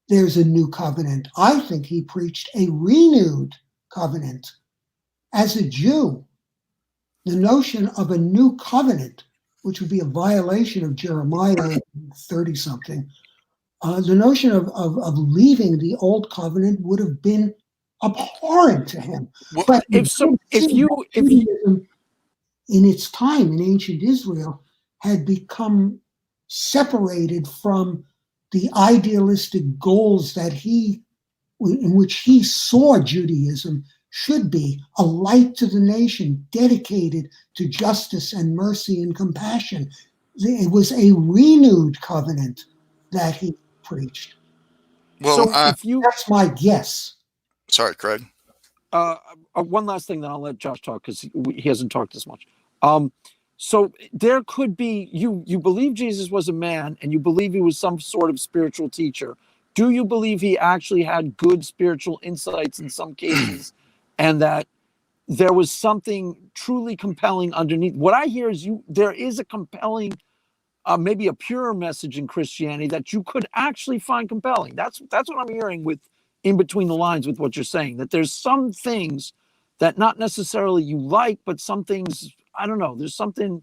there's a new covenant. I think he preached a renewed covenant. As a Jew, the notion of a new covenant, which would be a violation of Jeremiah 30-something, the notion of leaving the old covenant would have been abhorrent to him. Well, but if Judaism, in its time in ancient Israel, had become separated from the idealistic goals in which he saw Judaism should be, a light to the nation, dedicated to justice and mercy and compassion. It was a renewed covenant that he preached. Well, that's my guess. Sorry, Craig. One last thing, then I'll let Josh talk because he hasn't talked as much. So there could be, you believe Jesus was a man and you believe he was some sort of spiritual teacher. Do you believe he actually had good spiritual insights in some cases and that there was something truly compelling underneath? What I hear is there is a compelling, maybe a purer message in Christianity that you could actually find compelling. That's what I'm hearing in between the lines with what you're saying, that there's some things that not necessarily you like, but some things, I don't know, there's something.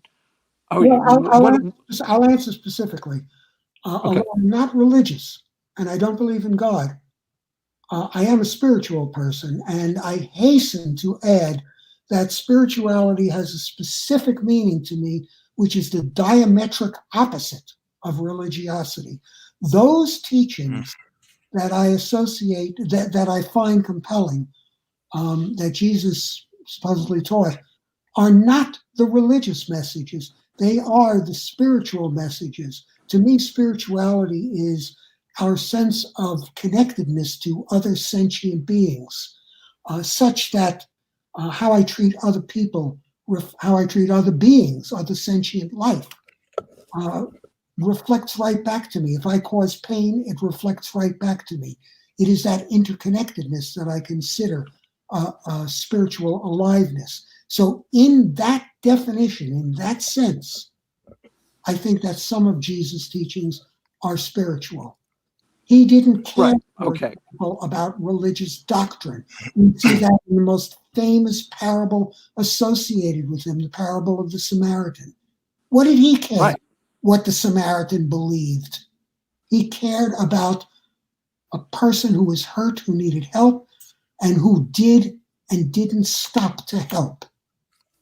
I'll answer specifically. Okay. Although I'm not religious and I don't believe in God, I am a spiritual person, and I hasten to add that spirituality has a specific meaning to me, which is the diametric opposite of religiosity. Those teachings that I associate, that I find compelling, that Jesus supposedly taught, are not the religious messages. They are the spiritual messages. To me, spirituality is our sense of connectedness to other sentient beings, such that how I treat other people, how I treat other beings, other sentient life, reflects right back to me. If I cause pain, it reflects right back to me. It is that interconnectedness that I consider spiritual aliveness. So in that definition, in that sense, I think that some of Jesus' teachings are spiritual. He didn't care about religious doctrine. We see that in the most famous parable associated with him, the parable of the Samaritan. What did he care? Right. What the Samaritan believed. He cared about a person who was hurt, who needed help, and who did and didn't stop to help.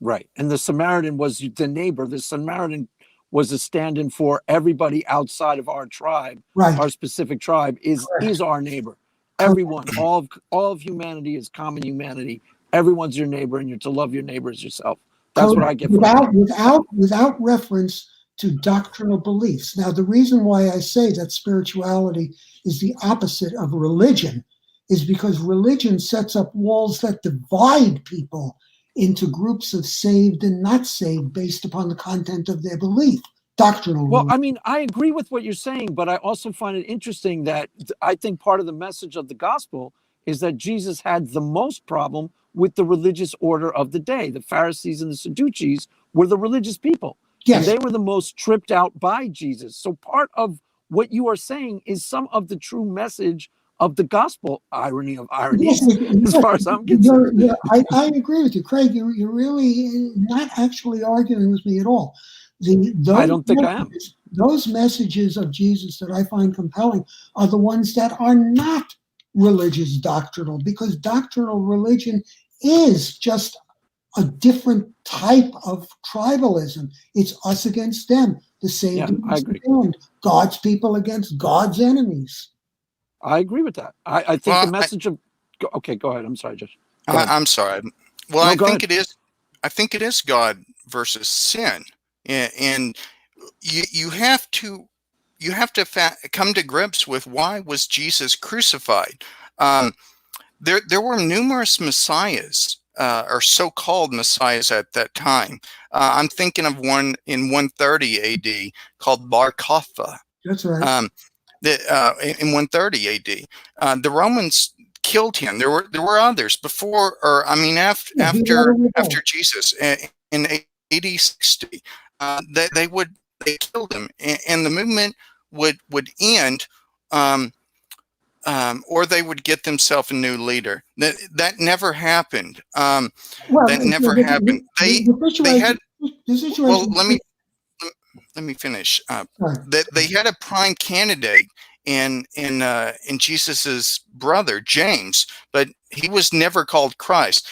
Right. And the Samaritan was the neighbor. The Samaritan was a stand-in for everybody outside of our tribe. Right. Our specific tribe is our neighbor. Everyone, all of humanity is common humanity. Everyone's your neighbor, and you're to love your neighbor as yourself. That's what I get from without reference to doctrinal beliefs. Now, the reason why I say that spirituality is the opposite of religion is because religion sets up walls that divide people into groups of saved and not saved based upon the content of their belief. Doctrinal Well, religion. I mean, I agree with what you're saying, but I also find it interesting that I think part of the message of the gospel is that Jesus had the most problem with the religious order of the day. The Pharisees and the Sadducees were the religious people. Yes. And they were the most tripped out by Jesus. So part of what you are saying is some of the true message of the gospel, irony of ironies, Yes, as far as I'm concerned. I agree with you, Craig. You're really not actually arguing with me at all. I don't think I am. Those messages of Jesus that I find compelling are the ones that are not religious doctrinal, because doctrinal religion is just a different type of tribalism. It's us against them, the saved Yeah, I against the agree. damned, God's people against God's enemies. I agree with that. I think Well, the message of okay, go ahead. I'm sorry, Josh. Go ahead. I'm sorry. Well, No, I go think ahead. it is. I think it is God versus sin, and you have to come to grips with why was Jesus crucified. There were numerous messiahs or so-called messiahs at that time. I'm thinking of one in 130 A.D. called Bar Kokhba. That's right. In 130 A.D. The Romans killed him. There were others before, or I mean after Jesus in AD 60. They killed him, and the movement would end. Or they would get themselves a new leader. That never happened. That never happened. They had. Well, let me finish. They had a prime candidate in Jesus's brother James, but he was never called Christ.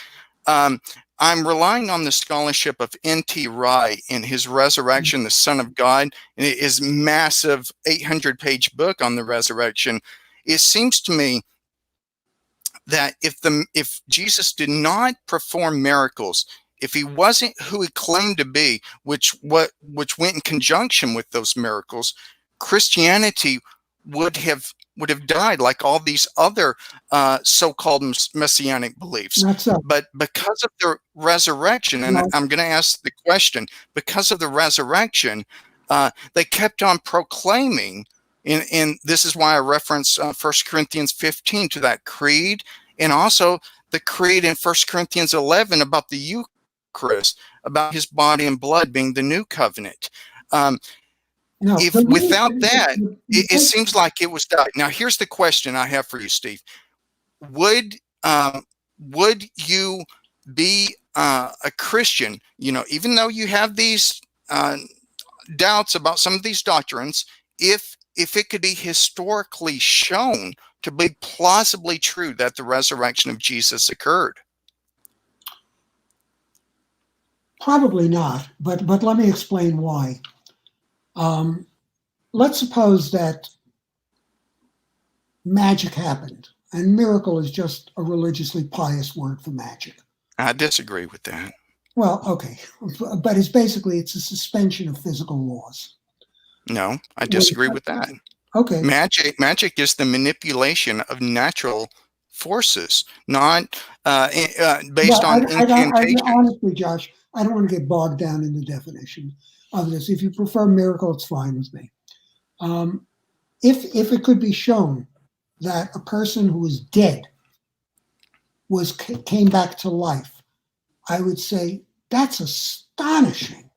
I'm relying on the scholarship of N.T. Wright in his Resurrection, the Son of God, and his massive 800-page book on the resurrection. It seems to me that if Jesus did not perform miracles, if he wasn't who he claimed to be, which went in conjunction with those miracles, Christianity would have died like all these other so-called messianic beliefs. Not so. But because of the resurrection, and I'm going to ask the question, because of the resurrection, they kept on proclaiming, and this is why I reference 1 Corinthians 15 to that creed, and also the creed in 1 Corinthians 11 about the Eucharist, about his body and blood being the new covenant. Without that, it seems like it was died. Now, here's the question I have for you, Steve. Would you be a Christian, even though you have these doubts about some of these doctrines, if it could be historically shown to be plausibly true that the resurrection of Jesus occurred? Probably not, but let me explain why. Let's suppose that magic happened, and miracle is just a religiously pious word for magic. I disagree with that. Well, okay, but it's a suspension of physical laws. No, I disagree with that. Okay. Magic is the manipulation of natural forces, not based on incantation. Honestly, Josh, I don't want to get bogged down in the definition of this. If you prefer miracle, it's fine with me. If it could be shown that a person who was dead came back to life, I would say that's astonishing,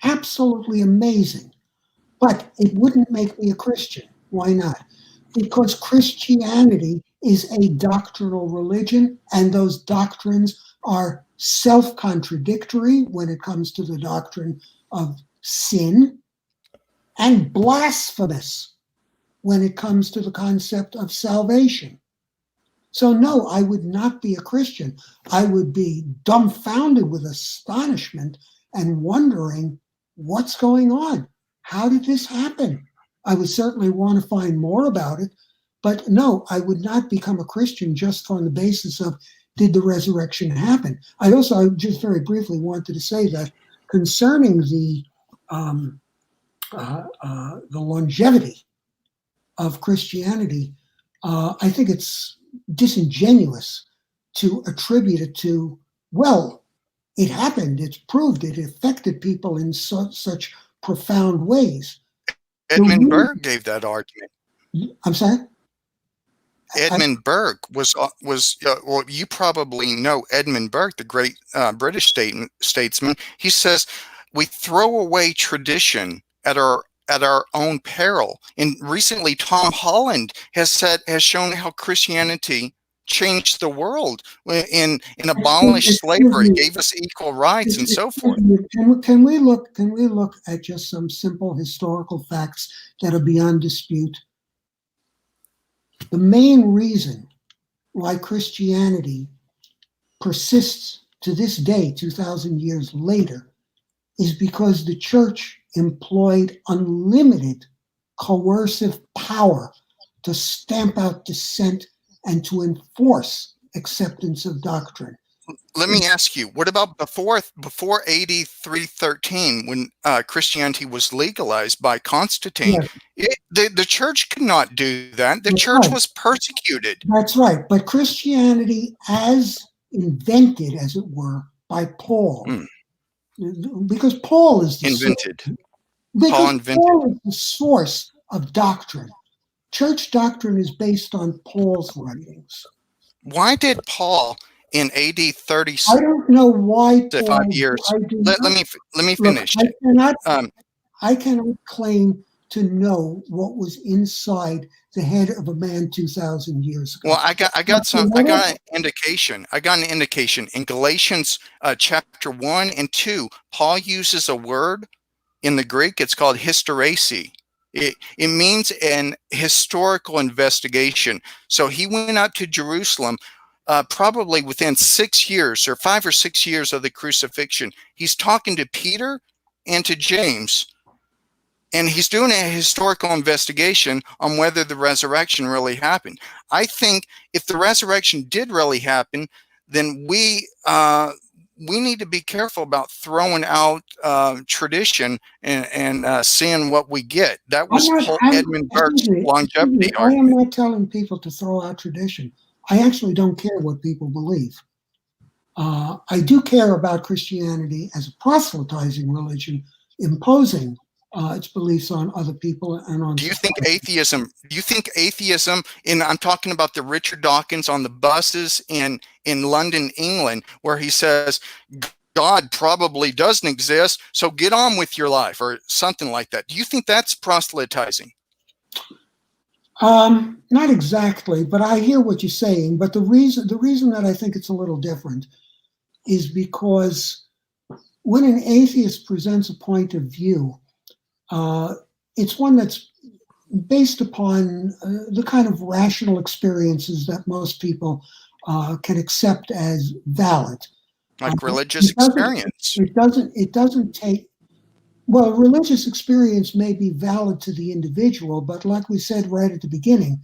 absolutely amazing. But it wouldn't make me a Christian. Why not? Because Christianity is a doctrinal religion, and those doctrines are self-contradictory when it comes to the doctrine of sin, and blasphemous when it comes to the concept of salvation. So no, I would not be a Christian. I would be dumbfounded with astonishment and wondering what's going on. How did this happen? I would certainly want to find more about it, but no, I would not become a Christian just on the basis of, did the resurrection happen? I just very briefly wanted to say that concerning the um, the longevity of Christianity, I think it's disingenuous to attribute it to, well, it happened, it's proved it affected people in such profound ways. Edmund Burke gave that argument. I'm sorry? Edmund Burke was well, you probably know Edmund Burke, the great British statesman. He says we throw away tradition at our own peril. And recently, Tom Holland has shown how Christianity changed the world in abolished slavery, gave us equal rights, and so forth. Can we look at just some simple historical facts that are beyond dispute? The main reason why Christianity persists to this day, 2,000 years later, is because the church employed unlimited coercive power to stamp out dissent and to enforce acceptance of doctrine. Let me ask you, what about before AD 313, when Christianity was legalized by Constantine? Yes. The church could not do that. The church was persecuted. That's right. But Christianity, as invented, as it were, by Paul, because Paul is the invented. Paul is the source of doctrine. Church doctrine is based on Paul's writings. Why did Paul in AD 36? I don't know why. 5 years. Let me finish. Look, I cannot claim to know what was inside the head of a man 2,000 years ago. Well, I got an indication. I got an indication in Galatians chapter 1 and 2. Paul uses a word in the Greek. It's called hysteresi. It means an historical investigation. So he went up to Jerusalem probably within 6 years or 5 or 6 years of the crucifixion. He's talking to Peter and to James, and he's doing a historical investigation on whether the resurrection really happened. I think if the resurrection did really happen, then we need to be careful about throwing out tradition and seeing what we get. That was Edmund Burke's longevity argument. I am not telling people to throw out tradition. I actually don't care what people believe. I do care about Christianity as a proselytizing religion, imposing its beliefs on other people and on. Do you think atheism? And I'm talking about the Richard Dawkins on the buses in London, England, where he says God probably doesn't exist, so get on with your life, or something like that. Do you think that's proselytizing? Not exactly, but I hear what you're saying. But the reason that I think it's a little different is because when an atheist presents a point of view, it's one that's based upon the kind of rational experiences that most people can accept as valid. Like religious experience. It doesn't take. Well, religious experience may be valid to the individual, but like we said right at the beginning,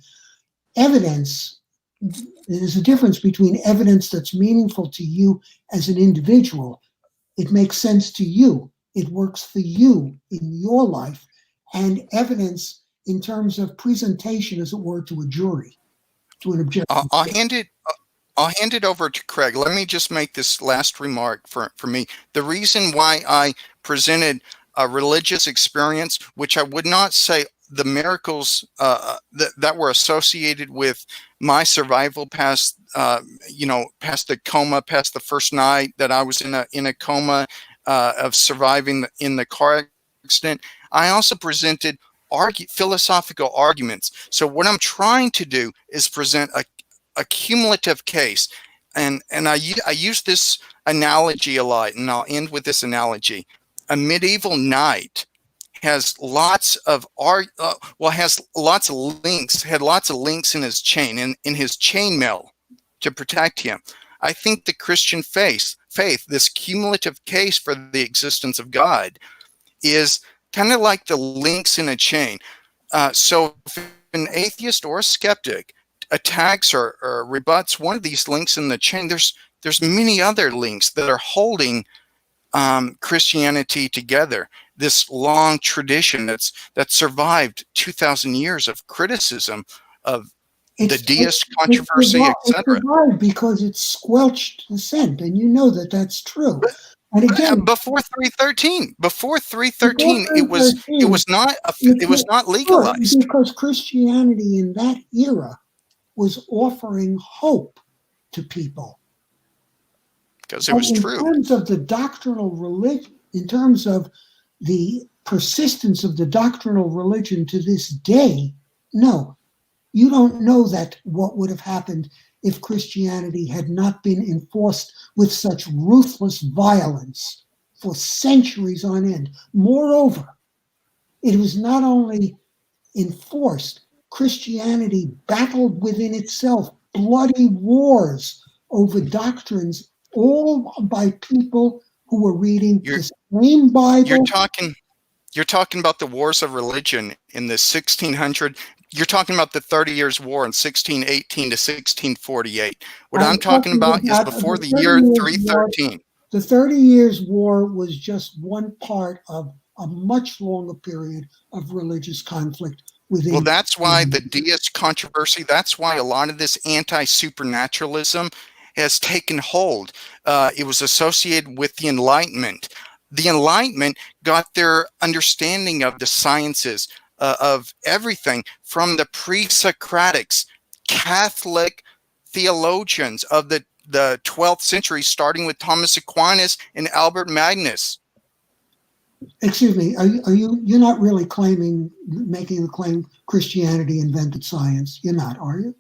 evidence, there's a difference between evidence that's meaningful to you as an individual. It makes sense to you. It works for you in your life, and evidence in terms of presentation, as it were, to a jury, to an objective. I'll hand it over to Craig. Let me just make this last remark for me. The reason why I presented a religious experience, which I would not say the miracles that were associated with my survival past the coma, past the first night that I was in a coma of surviving in the car accident. I also presented philosophical arguments. So what I'm trying to do is present a cumulative case, and I use this analogy a lot, and I'll end with this analogy. A medieval knight has lots of links, had lots of links in his chain, in his chainmail to protect him. I think the Christian faith, this cumulative case for the existence of God, is kind of like the links in a chain. So if an atheist or a skeptic attacks or rebuts one of these links in the chain, there's many other links that are holding Christianity together. this long tradition that survived 2,000 years of criticism of the deist controversy, It etc. survived because it squelched dissent, and you know that that's true. And again, Before 313, before it was 313, not sure, legalized because Christianity in that era was offering hope to people. because it was In true. terms of the doctrinal religion, in terms of the persistence of the doctrinal religion to this day, no, you don't know that what would have happened if Christianity had not been enforced with such ruthless violence for centuries on end. Moreover, it was not only enforced, Christianity battled within itself bloody wars over doctrines, all by people who were reading the same Bible. You're talking about the wars of religion in the 1600. You're talking about the 30 Years' War in 1618 to 1648. What I'm talking about is before the year 313. The 30 Years' War was just one part of a much longer period of religious conflict within. Well, that's why the deist controversy, that's why a lot of this anti-supernaturalism has taken hold. It was associated with the Enlightenment. The Enlightenment got their understanding of the sciences, of everything from the pre-Socratics, Catholic theologians of the 12th century, starting with Thomas Aquinas and Albert Magnus. Excuse me, you're not really making the claim Christianity invented science. You're not, are you?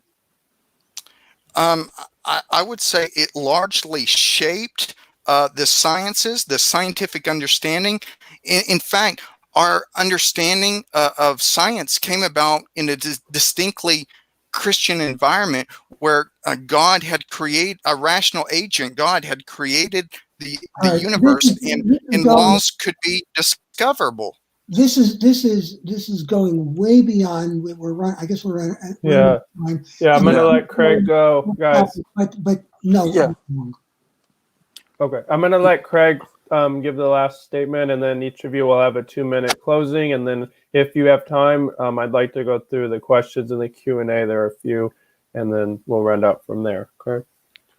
I would say it largely shaped the sciences, the scientific understanding. In fact, our understanding of science came about in a distinctly Christian environment where God had created a rational agent. God had created the universe, and laws could be discoverable. This is going way beyond. I guess we're at yeah. time. Yeah, I'm going to let Craig go, guys. But no. Yeah. Okay, I'm going to let Craig give the last statement, and then each of you will have a 2-minute closing. And then if you have time, I'd like to go through the questions in the Q&A. There are a few, and then we'll round up from there. Okay.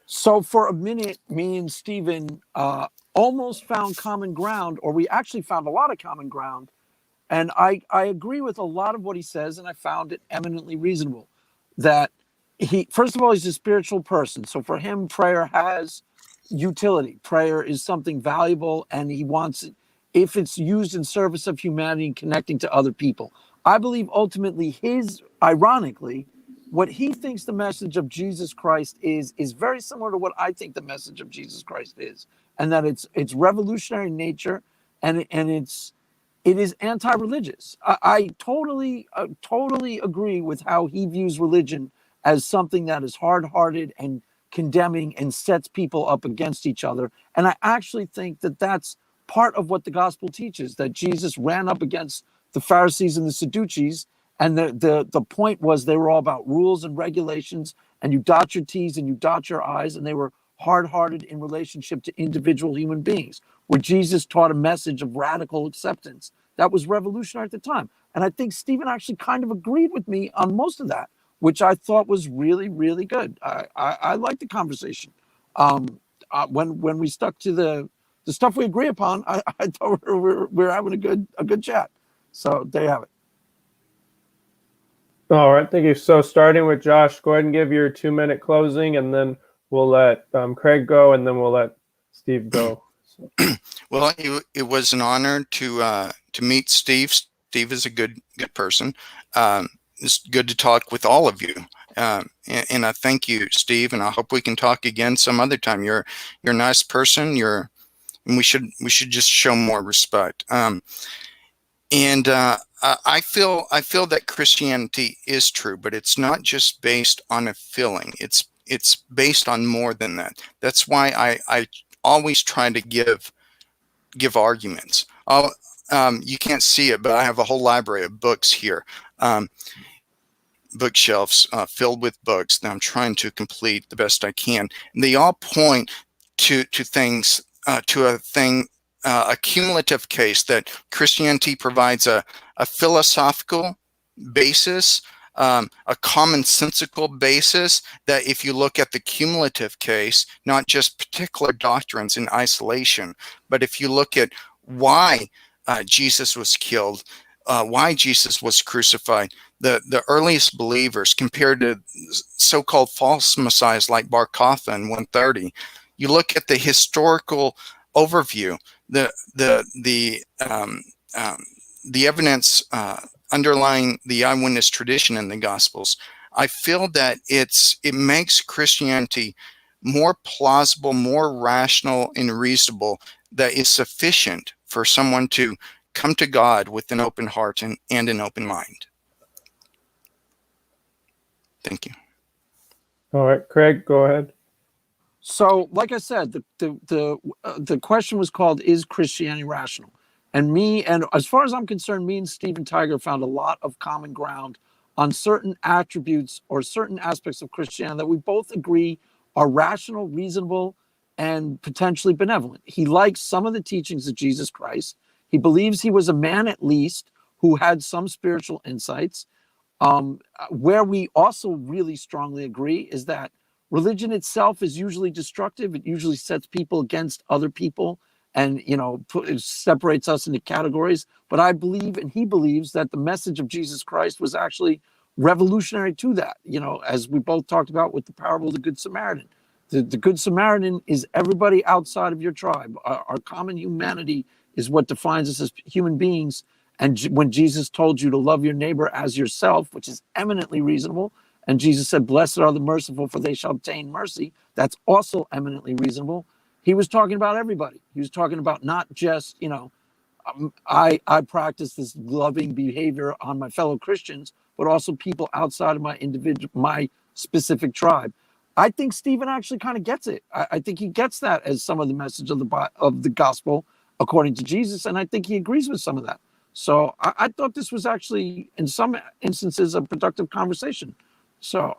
So for a minute, me and Stephen almost found common ground, or we actually found a lot of common ground. And I agree with a lot of what he says, and I found it eminently reasonable. That first of all, he's a spiritual person. So for him, prayer has utility. Prayer is something valuable, and he wants it if it's used in service of humanity and connecting to other people. I believe ultimately ironically, what he thinks the message of Jesus Christ is very similar to what I think the message of Jesus Christ is, and that it's revolutionary in nature, and it is anti-religious. I totally agree with how he views religion as something that is hard-hearted and condemning and sets people up against each other. And I actually think that that's part of what the gospel teaches, that Jesus ran up against the Pharisees and the Sadducees. And the point was they were all about rules and regulations, and you dot your T's and you dot your I's, and they were hard-hearted in relationship to individual human beings, where Jesus taught a message of radical acceptance that was revolutionary at the time. And I think Stephen actually kind of agreed with me on most of that, which I thought was really, really good. I liked the conversation. When we stuck to the stuff we agree upon, I thought we're having a good chat. So there you have it. All right, thank you. So starting with Josh, go ahead and give your 2-minute closing, and then we'll let Craig go, and then we'll let Steve go. So. Well, it was an honor to meet Steve. Steve is a good person. It's good to talk with all of you, and I thank you, Steve. And I hope we can talk again some other time. You're a nice person. And we should just show more respect. I feel that Christianity is true, but it's not just based on a feeling. It's based on more than that. That's why I always try to give arguments. You can't see it, but I have a whole library of books here, bookshelves filled with books that I'm trying to complete the best I can. And they all point to things, to a thing a cumulative case that Christianity provides a philosophical basis, a commonsensical basis, that if you look at the cumulative case, not just particular doctrines in isolation, but if you look at why Jesus was killed, why Jesus was crucified, the earliest believers compared to so-called false messiahs like Bar Kokhba in 130, you look at the historical overview, the evidence underlying the eyewitness tradition in the Gospels. I feel that it makes Christianity more plausible, more rational and reasonable, that is sufficient for someone to come to God with an open heart and an open mind. Thank you. All right, Craig, go ahead. So, like I said, the question was called, "Is Christianity rational?" And as far as I'm concerned, me and Stephen Tiger found a lot of common ground on certain attributes or certain aspects of Christianity that we both agree are rational, reasonable, and potentially benevolent. He likes some of the teachings of Jesus Christ. He believes he was a man, at least, who had some spiritual insights. Where we also really strongly agree is that religion itself is usually destructive. It usually sets people against other people, and it separates us into categories. But I believe, and he believes, that the message of Jesus Christ was actually revolutionary to that. As we both talked about with the parable of the Good Samaritan. The Good Samaritan is everybody outside of your tribe. Our common humanity is what defines us as human beings. And when Jesus told you to love your neighbor as yourself, which is eminently reasonable, and Jesus said, "Blessed are the merciful, for they shall obtain mercy," that's also eminently reasonable. He was talking about everybody. He was talking about not just, I practice this loving behavior on my fellow Christians, but also people outside of my specific tribe. I think Stephen actually kind of gets it. I think he gets that as some of the message of the gospel according to Jesus, and I think he agrees with some of that. So I thought this was actually, in some instances, a productive conversation. So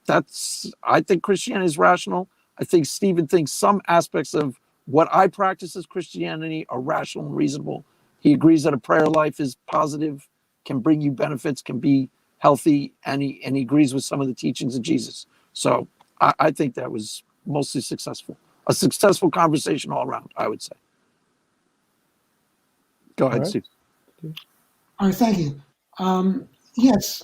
I think Christianity is rational. I think Stephen thinks some aspects of what I practice as Christianity are rational and reasonable. He agrees that a prayer life is positive, can bring you benefits, can be healthy, and he agrees with some of the teachings of Jesus. So I think that was mostly successful. A successful conversation all around, I would say. Go ahead, All right. Steve. All right, thank you. Yes,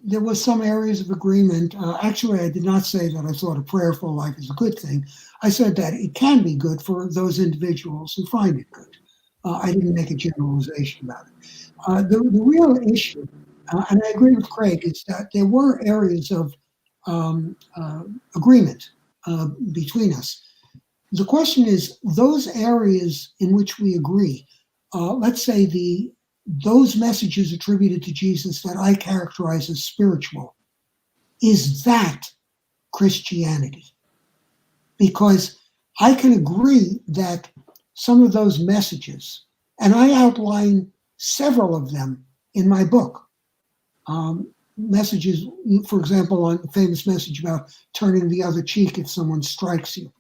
there was some areas of agreement. Actually, I did not say that I thought a prayerful life is a good thing. I said that it can be good for those individuals who find it good. I didn't make a generalization about it. The real issue, and I agree with Craig, is that there were areas of agreement between us. The question is, those areas in which we agree, let's say those messages attributed to Jesus that I characterize as spiritual, is that Christianity? Because I can agree that some of those messages, and I outline several of them in my book, messages, for example, on the famous message about turning the other cheek if someone strikes you,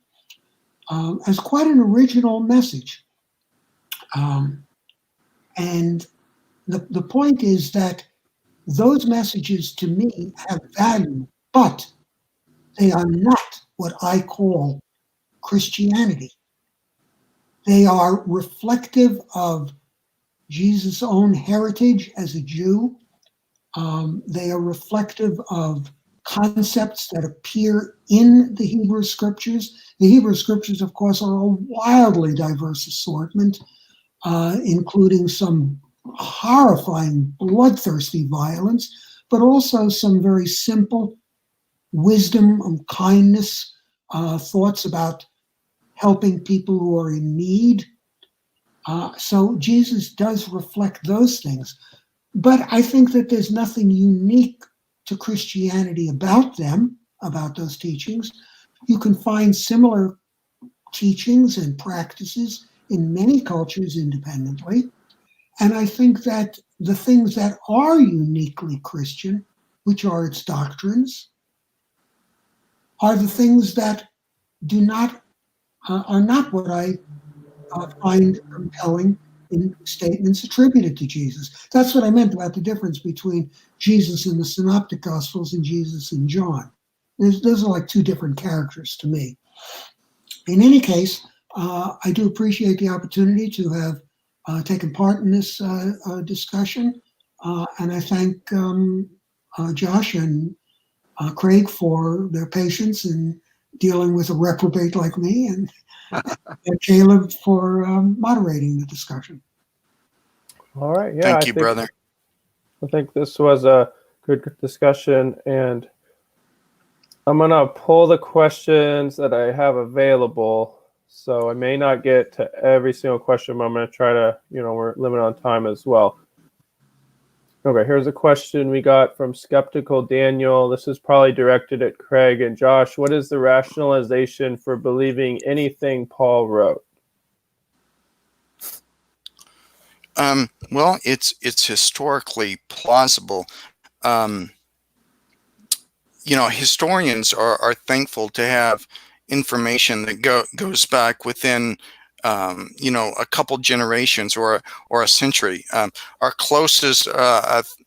as quite an original message. And the point is that those messages to me have value, but they are not what I call Christianity. They are reflective of Jesus' own heritage as a Jew. They are reflective of concepts that appear in the Hebrew Scriptures. The Hebrew Scriptures, of course, are a wildly diverse assortment, including some horrifying, bloodthirsty violence, but also some very simple wisdom and kindness, thoughts about helping people who are in need. So Jesus does reflect those things. But I think that there's nothing unique to Christianity about them, about those teachings. You can find similar teachings and practices in many cultures independently. And I think that the things that are uniquely Christian, which are its doctrines, are the things that are not what I find compelling in statements attributed to Jesus. That's what I meant about the difference between Jesus in the Synoptic Gospels and Jesus in John. Those are like two different characters to me. In any case, I do appreciate the opportunity to have taken part in this discussion, and I thank Josh and Craig for their patience in dealing with a reprobate like me, and Caleb for moderating the discussion. All right. Yeah. Thank you, brother. I think this was a good discussion, and I'm going to pull the questions that I have available. So I may not get to every single question, but I'm going to try to, we're limited on time as well. Okay, here's a question we got from Skeptical Daniel. This is probably directed at Craig and Josh. What is the rationalization for believing anything Paul wrote? Well, it's historically plausible. Historians are thankful to have information that goes back within a couple generations or a century. Our closest first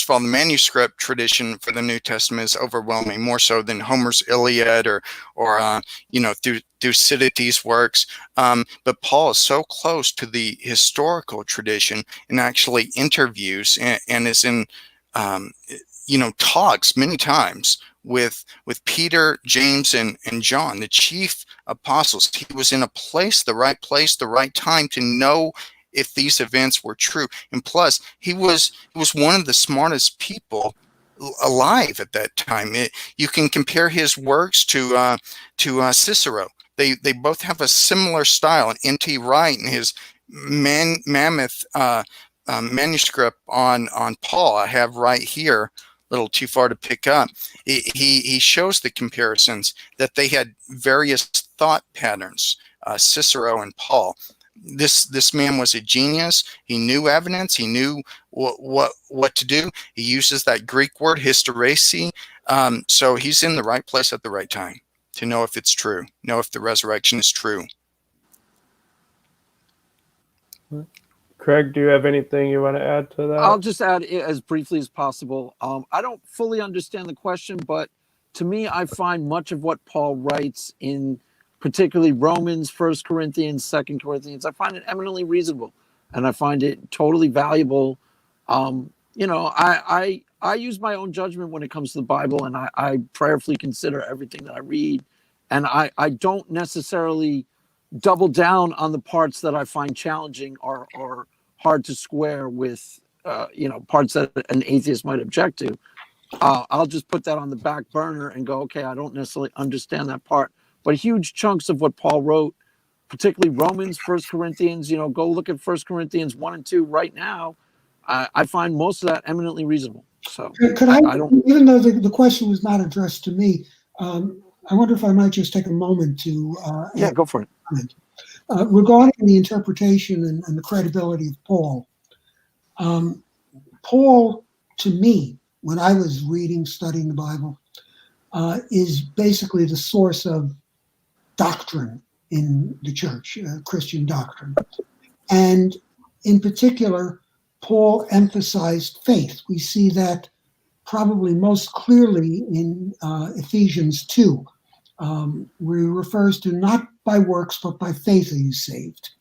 of all, the manuscript tradition for the New Testament is overwhelming, more so than Homer's Iliad or Thucydides' works. But Paul is so close to the historical tradition and actually interviews and is in talks many times with Peter, James, and John, the chief apostles. He was in the right place, the right time to know if these events were true. And plus, he was one of the smartest people alive at that time. You can compare his works to Cicero. They both have a similar style. And N.T. Wright and his mammoth manuscript on Paul, I have right here, a little too far to pick up. He shows the comparisons that they had various thought patterns, Cicero and Paul. This man was a genius. He knew evidence. He knew what to do. He uses that Greek word hysteresi. So he's in the right place at the right time to know if it's true, know if the resurrection is true. Craig, do you have anything you want to add to that? I'll just add as briefly as possible. I don't fully understand the question, but to me, I find much of what Paul writes in particularly Romans, 1 Corinthians, 2 Corinthians, I find it eminently reasonable, and I find it totally valuable. I use my own judgment when it comes to the Bible, and I prayerfully consider everything that I read, and I don't necessarily double down on the parts that I find challenging or hard to square with, parts that an atheist might object to. I'll just put that on the back burner and go, okay, I don't necessarily understand that part. But huge chunks of what Paul wrote, particularly Romans, 1 Corinthians, go look at 1 Corinthians 1 and 2 right now. I find most of that eminently reasonable. So could I don't, even though the question was not addressed to me, I wonder if I might just take a moment to go for it. Regarding the interpretation and the credibility of Paul. Paul, to me, when I was studying the Bible, is basically the source of doctrine in the church, Christian doctrine. And in particular, Paul emphasized faith. We see that probably most clearly in Ephesians 2, where he refers to not by works, but by faith are you saved,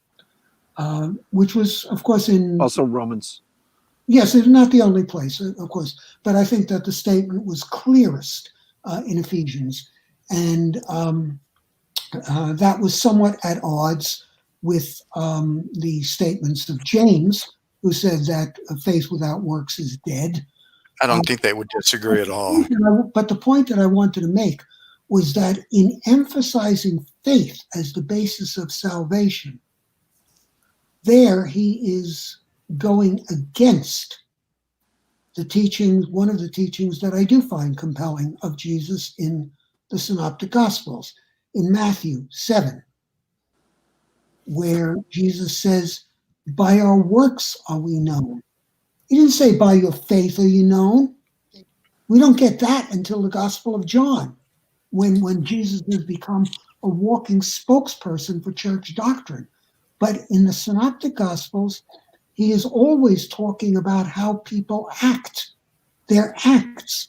which was, of course, in... Also Romans. Yes, it's not the only place, of course, but I think that the statement was clearest in Ephesians. And that was somewhat at odds with the statements of James, who said that faith without works is dead. I don't think they would disagree at all. But the point that I wanted to make was that in emphasizing faith as the basis of salvation, there he is going against the teachings, one of the teachings that I do find compelling of Jesus in the Synoptic Gospels, in Matthew 7, where Jesus says, by our works are we known. He didn't say by your faith are you known. We don't get that until the Gospel of John, when Jesus has become a walking spokesperson for church doctrine. But in the Synoptic Gospels, he is always talking about how people act, their acts,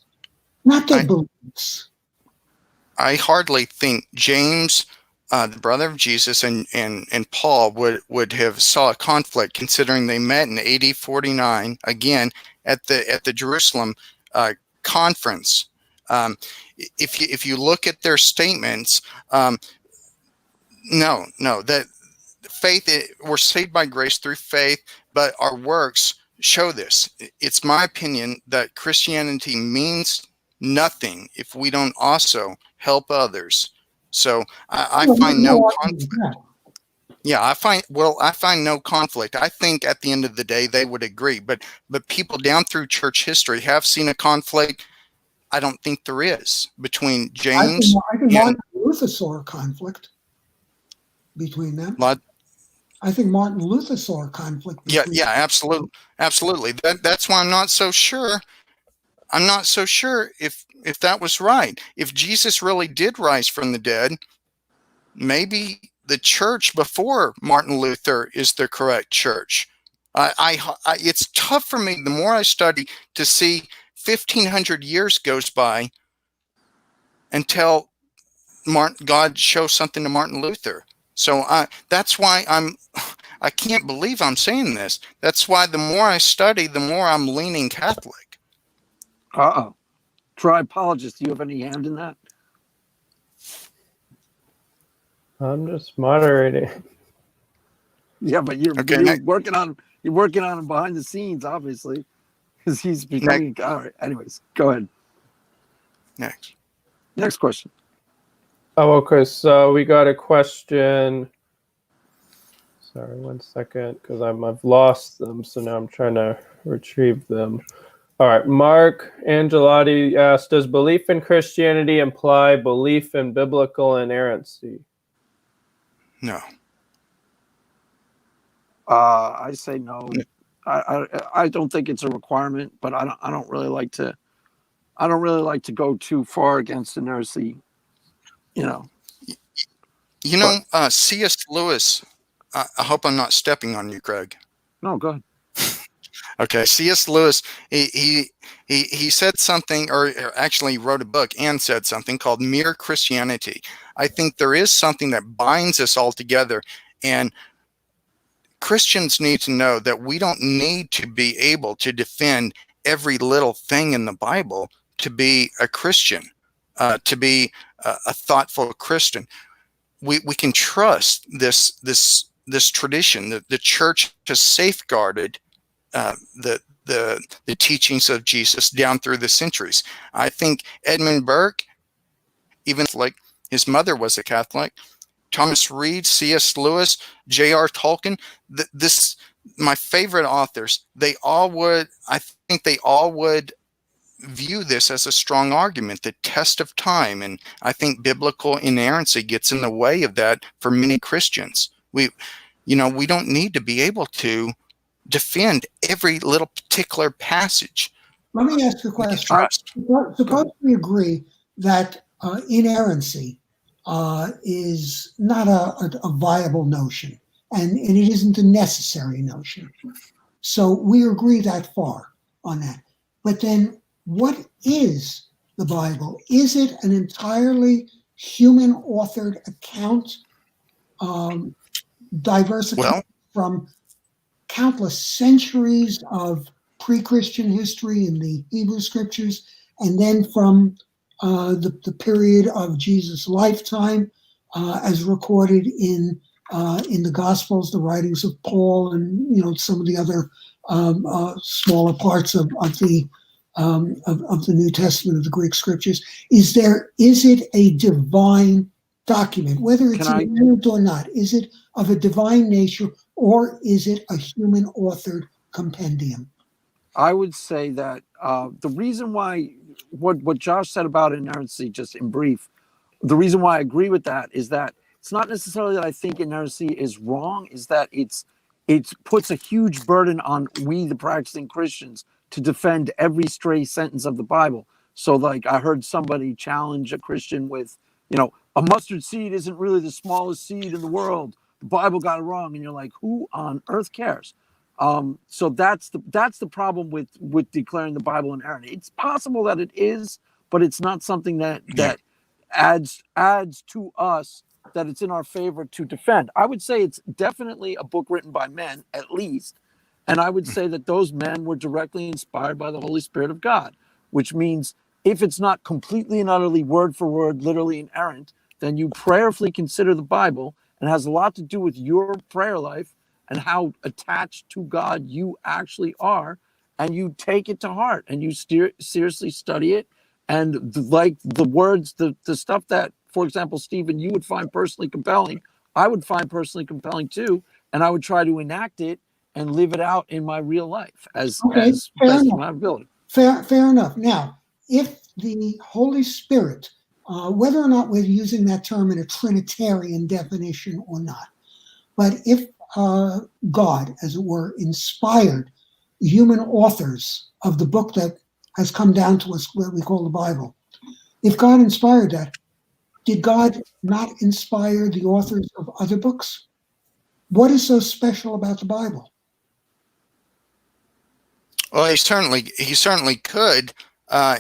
not their beliefs. I hardly think James, the brother of Jesus, and Paul would have saw a conflict, considering they met in AD 49 again at the Jerusalem conference. If you look at their statements, no, that faith, we're saved by grace through faith, but our works show this. It's my opinion that Christianity means nothing if we don't also help others. So I find no conflict. Yeah, I find no conflict. I think at the end of the day they would agree, but people down through church history have seen a conflict. I don't think there is between James. I think Martin Luther saw a conflict between them. I think Martin Luther saw a conflict. Yeah, absolutely. That's why I'm not so sure. I'm not so sure if that was right. If Jesus really did rise from the dead, maybe the church before Martin Luther is the correct church. It's tough for me, the more I study, to see 1,500 years goes by until God shows something to Martin Luther. So that's why I can't believe I'm saying this. That's why the more I study, the more I'm leaning Catholic. Tripologist, do you have any hand in that? I'm just moderating. Yeah, but you're working on him behind the scenes, obviously, because he's becoming. All right. Anyways, go ahead. Next question. Oh, okay. So we got a question. Sorry, 1 second, because I've lost them. So now I'm trying to retrieve them. All right. Mark Angelotti asked, does belief in Christianity imply belief in biblical inerrancy? No. I say no. I don't think it's a requirement, but I don't really like to go too far against inerrancy. C.S. Lewis. I hope I'm not stepping on you, Craig. No, go ahead. Okay, C.S. Lewis, he said something, or actually wrote a book and said something called Mere Christianity. I think there is something that binds us all together, and Christians need to know that we don't need to be able to defend every little thing in the Bible to be a Christian, to be a thoughtful Christian. We can trust this tradition that the church has safeguarded the teachings of Jesus down through the centuries. I think Edmund Burke, even like his mother was a Catholic, Thomas Reed, C.S. Lewis, J.R. Tolkien, my favorite authors, I think they all would view this as a strong argument, the test of time. And I think biblical inerrancy gets in the way of that for many Christians. We don't need to be able to defend every little particular passage. Let me ask you a question. Suppose we agree that inerrancy is not a viable notion, and it isn't a necessary notion. So we agree that far on that. But then what is the Bible? Is it an entirely human-authored account, diverse from countless centuries of pre-Christian history in the Hebrew scriptures, and then from the period of Jesus' lifetime, as recorded in the Gospels, the writings of Paul, and some of the other smaller parts of the New Testament, of the Greek scriptures? Is it a divine document, whether it's inerrant or not? Is it of a divine nature, or is it a human-authored compendium? I would say that the reason why, what Josh said about inerrancy, just in brief, the reason why I agree with that is that it's not necessarily that I think inerrancy is wrong, is that it puts a huge burden on we, the practicing Christians, to defend every stray sentence of the Bible. So, like, I heard somebody challenge a Christian with, a mustard seed isn't really the smallest seed in the world. The Bible got it wrong. And you're like, who on earth cares? So that's the problem with declaring the Bible inerrant. It's possible that it is, but it's not something that adds to us that it's in our favor to defend. I would say it's definitely a book written by men, at least. And I would say that those men were directly inspired by the Holy Spirit of God, which means if it's not completely and utterly word for word, literally inerrant, then you prayerfully consider the Bible, and has a lot to do with your prayer life and how attached to God you actually are. And you take it to heart and you seriously study it. And like the words, the stuff that, for example, Stephen, you would find personally compelling, I would find personally compelling too. And I would try to enact it and live it out in my real life as best as my ability. Fair enough. Now, if the Holy Spirit, whether or not we're using that term in a Trinitarian definition or not, but if God, as it were, inspired human authors of the book that has come down to us, what we call the Bible, if God inspired that, did God not inspire the authors of other books? What is so special about the Bible? Well, he certainly could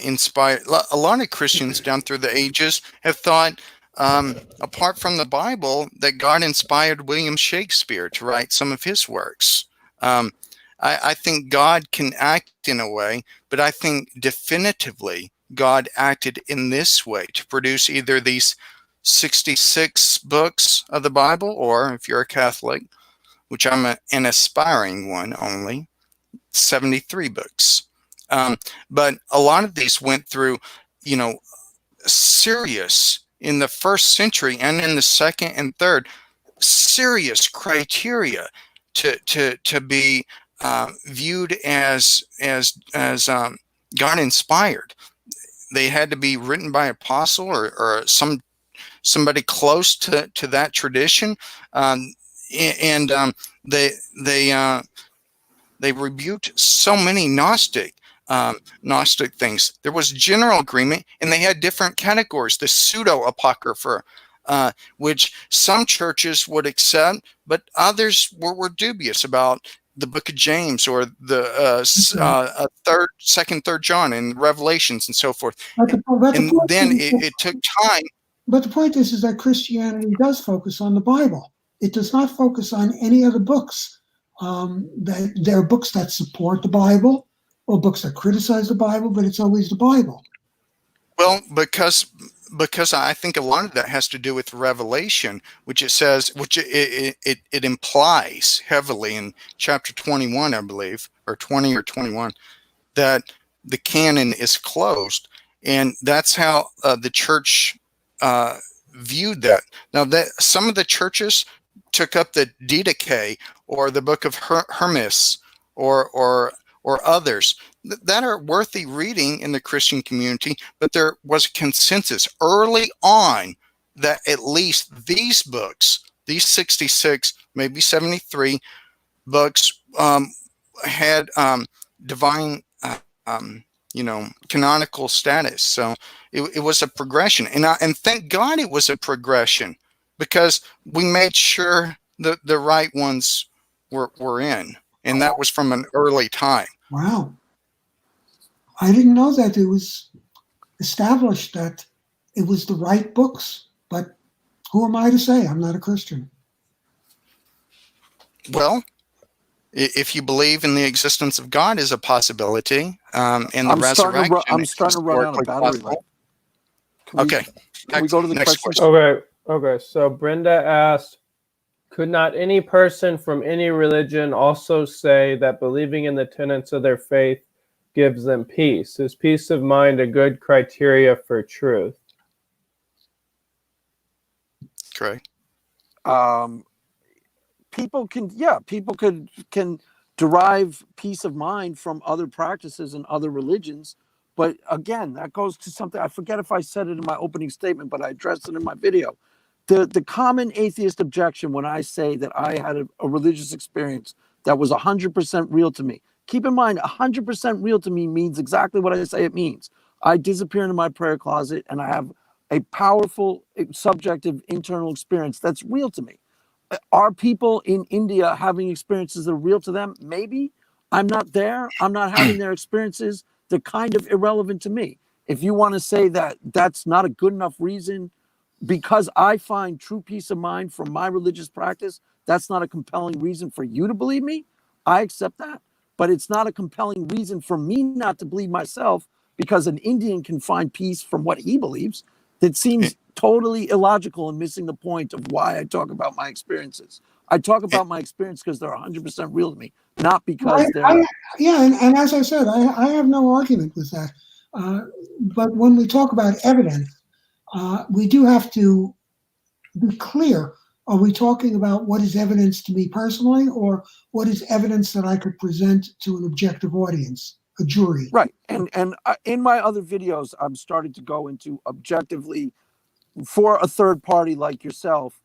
inspire. A lot of Christians down through the ages have thought, apart from the Bible, that God inspired William Shakespeare to write some of his works. I think God can act in a way, but I think definitively God acted in this way to produce either these 66 books of the Bible, or if you're a Catholic, which I'm an aspiring one only, 73 books. But a lot of these went through, serious, in the first century and in the second and third, serious criteria to be viewed as God inspired. They had to be written by apostle or somebody close to that tradition, they rebuked so many Gnostic things. There was general agreement, and they had different categories. The pseudo-apocrypha, which some churches would accept, but others were dubious about. The Book of James, or the Second, Third John, and Revelations, and so forth. It took time. But the point is that Christianity does focus on the Bible. It does not focus on any other books. There are books that support the Bible, or books that criticize the Bible, but it's always the Bible. Well, because I think a lot of that has to do with Revelation, which it implies heavily in chapter 21, I believe, or 20 or 21, that the canon is closed, and that's how the church viewed that. Now, that some of the churches took up the Didache, or the Book of Hermas, or others that are worthy reading in the Christian community, but there was a consensus early on that at least these books, these 66, maybe 73 books, had divine, canonical status. So it was a progression, and thank God it was a progression, because we made sure that the right ones were in, and that was from an early time. Wow. I didn't know that it was established that it was the right books, but who am I to say? I'm not a Christian. Well, if you believe in the existence of God is a possibility, and the resurrection, I'm starting to run out of battery life. Can we go to the next question? Okay. So Brenda asked, could not any person from any religion also say that believing in the tenets of their faith gives them peace? Is peace of mind a good criteria for truth? Correct. People can derive peace of mind from other practices and other religions. But again, that goes to something, I forget if I said it in my opening statement, but I addressed it in my video. The common atheist objection when I say that I had a religious experience that was 100% real to me. Keep in mind, 100% real to me means exactly what I say it means. I disappear into my prayer closet and I have a powerful, subjective, internal experience that's real to me. Are people in India having experiences that are real to them? Maybe. I'm not there. I'm not having their experiences. They're kind of irrelevant to me. If you want to say that that's not a good enough reason, because I find true peace of mind from my religious practice, that's not a compelling reason for you to believe me. I accept that. But it's not a compelling reason for me not to believe myself, because an Indian can find peace from what he believes. That seems totally illogical and missing the point of why I talk about my experiences. I talk about my experience because they're 100% real to me, not because they're... Yeah, and as I said, I have no argument with that. But when we talk about evidence, we do have to be clear. Are we talking about what is evidence to me personally, or what is evidence that I could present to an objective audience, a jury? Right. And in my other videos, I'm starting to go into objectively for a third party like yourself.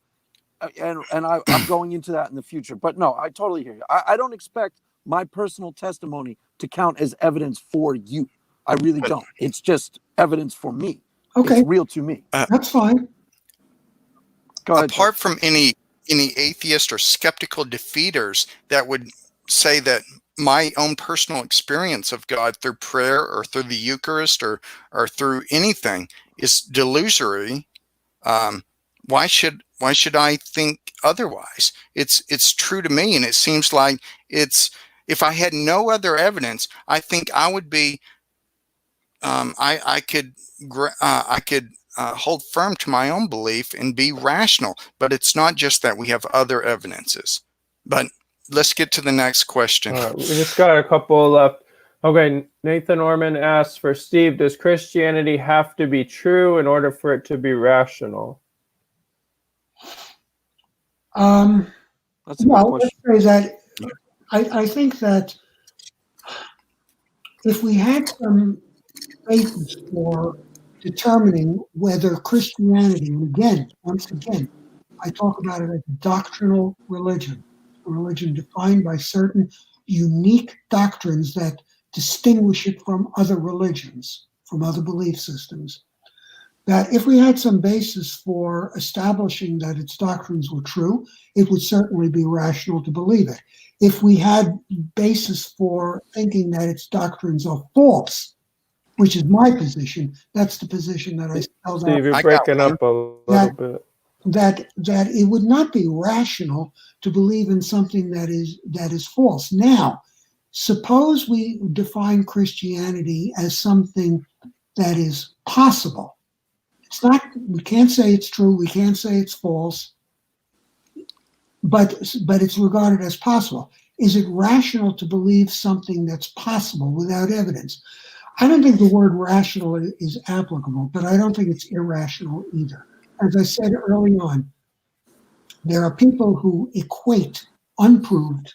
And I'm going into that in the future. But no, I totally hear you. I don't expect my personal testimony to count as evidence for you. I really don't. It's just evidence for me. Okay. It's real to me. That's fine. Go ahead. Apart from any atheist or skeptical defeaters that would say that my own personal experience of God through prayer or through the Eucharist or through anything is delusory, why should I think otherwise? It's true to me, and it seems like if I had no other evidence, I think I would be I could hold firm to my own belief and be rational. But it's not just that. We have other evidences. But let's get to the next question. We just got a couple left. Okay, Nathan Orman asks, for Steve, does Christianity have to be true in order for it to be rational? That's a good question. Let's say that I think that if we had some basis for determining whether Christianity, and once again, I talk about it as a doctrinal religion, a religion defined by certain unique doctrines that distinguish it from other religions, from other belief systems, that if we had some basis for establishing that its doctrines were true, it would certainly be rational to believe it. If we had basis for thinking that its doctrines are false, which is my position, that's the position that I spelled out. Steve, you're breaking up a little bit. That it would not be rational to believe in something that is false. Now, suppose we define Christianity as something that is possible. It's not. We can't say it's true. We can't say it's false. But it's regarded as possible. Is it rational to believe something that's possible without evidence? I don't think the word rational is applicable, but I don't think it's irrational either. As I said early on, there are people who equate unproved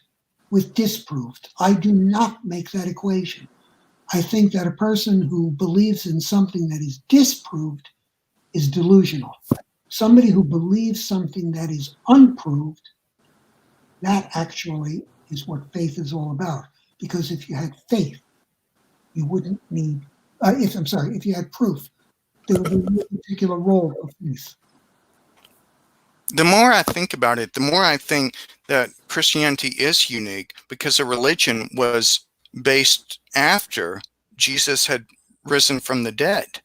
with disproved. I do not make that equation. I think that a person who believes in something that is disproved is delusional. Somebody who believes something that is unproved, that actually is what faith is all about. Because if you had faith, you wouldn't need, if you had proof, there would be no particular role of faith. The more I think about it, the more I think that Christianity is unique, because a religion was based after Jesus had risen from the dead.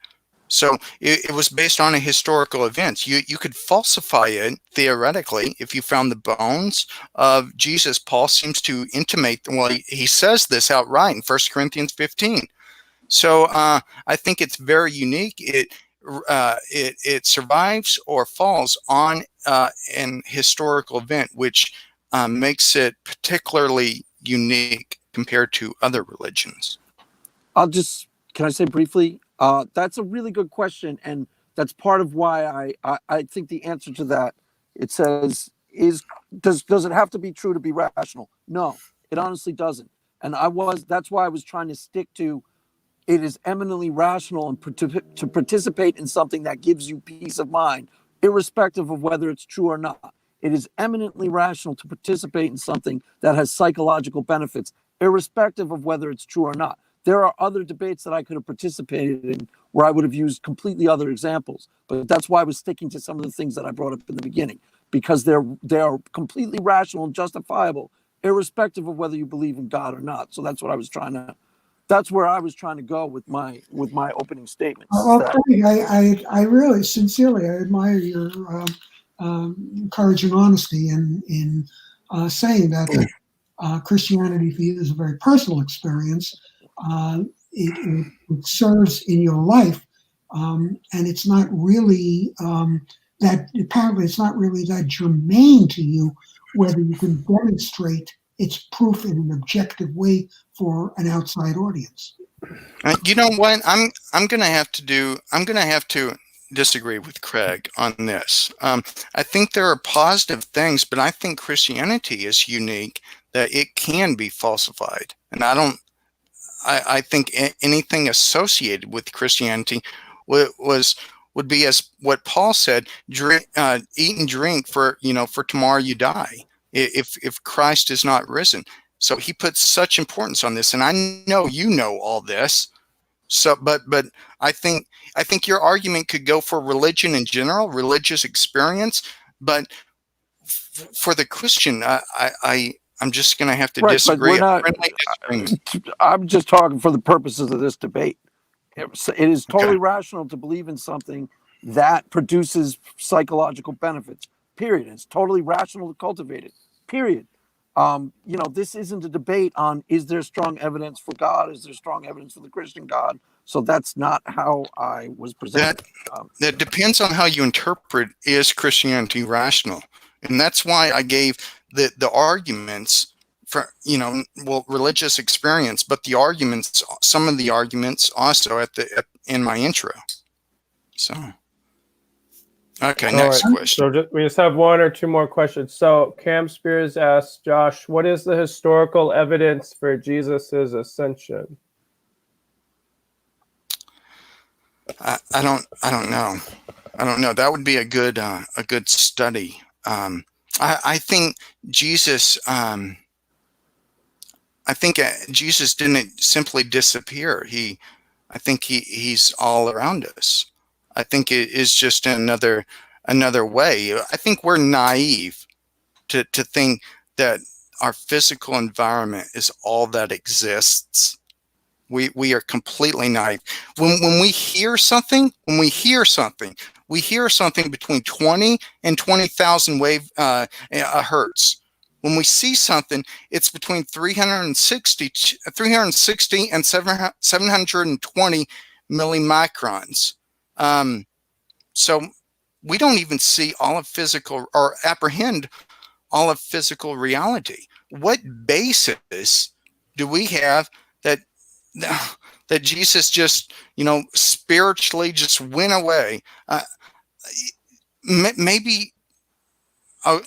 So it was based on a historical event. You could falsify it theoretically if you found the bones of Jesus. Paul seems to intimate, well, he says this outright in 1 Corinthians 15. So I think it's very unique. It survives or falls on an historical event, which makes it particularly unique compared to other religions. Can I say briefly? That's a really good question, and that's part of why I think the answer to that, it says, does it have to be true to be rational? No, it honestly doesn't. And that's why I was trying to stick to, it is eminently rational and to participate in something that gives you peace of mind, irrespective of whether it's true or not. It is eminently rational to participate in something that has psychological benefits, irrespective of whether it's true or not. There are other debates that I could have participated in where I would have used completely other examples. But that's why I was sticking to some of the things that I brought up in the beginning, because they are completely rational and justifiable, irrespective of whether you believe in God or not. So that's what I was trying to. That's where I was trying to go with my opening statements. Well, Craig, I really sincerely I admire your courage and honesty in saying that Christianity for you is a very personal experience. It serves in your life, and it's not really that. Apparently, it's not really that germane to you whether you can demonstrate its proof in an objective way for an outside audience. You know what? I'm gonna have to disagree with Craig on this. I think there are positive things, but I think Christianity is unique that it can be falsified, and I think anything associated with Christianity would be, as what Paul said, eat and drink for tomorrow you die. If Christ is not risen, so he puts such importance on this, and I know you know all this. So, but I think your argument could go for religion in general, religious experience, but for the Christian, I'm just going to have to disagree. I'm just talking for the purposes of this debate. It is totally rational to believe in something that produces psychological benefits. Period. It's totally rational to cultivate it. Period. This isn't a debate on is there strong evidence for God? Is there strong evidence for the Christian God? So that's not how I was presented. That depends on how you interpret is Christianity rational, and that's why I gave the arguments for religious experience, but the arguments, some of the arguments also in my intro. So. Okay, next question. So we just have one or two more questions. So Cam Spears asks Josh, what is the historical evidence for Jesus's ascension? I don't know. That would be a good study. I think Jesus. Jesus didn't simply disappear. I think he's all around us. I think it is just another way. I think we're naive to think that our physical environment is all that exists. We are completely naive. When we hear something, we hear something between 20 and 20,000 hertz. When we see something, it's between 360 and 720 millimicrons. So we don't even see all of physical or apprehend all of physical reality. What basis do we have that Jesus just, spiritually just went away? Maybe I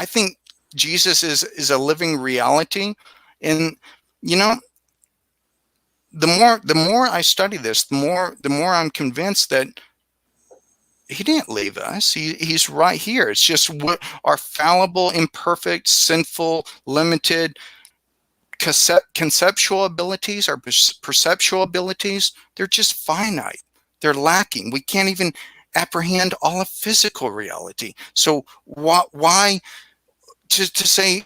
think Jesus is a living reality, and the more I study this, the more I'm convinced that he didn't leave us. He's right here. It's just what our fallible, imperfect, sinful, limited conceptual abilities, our perceptual abilities, they're just finite. They're lacking. We can't even apprehend all of physical reality. So why to say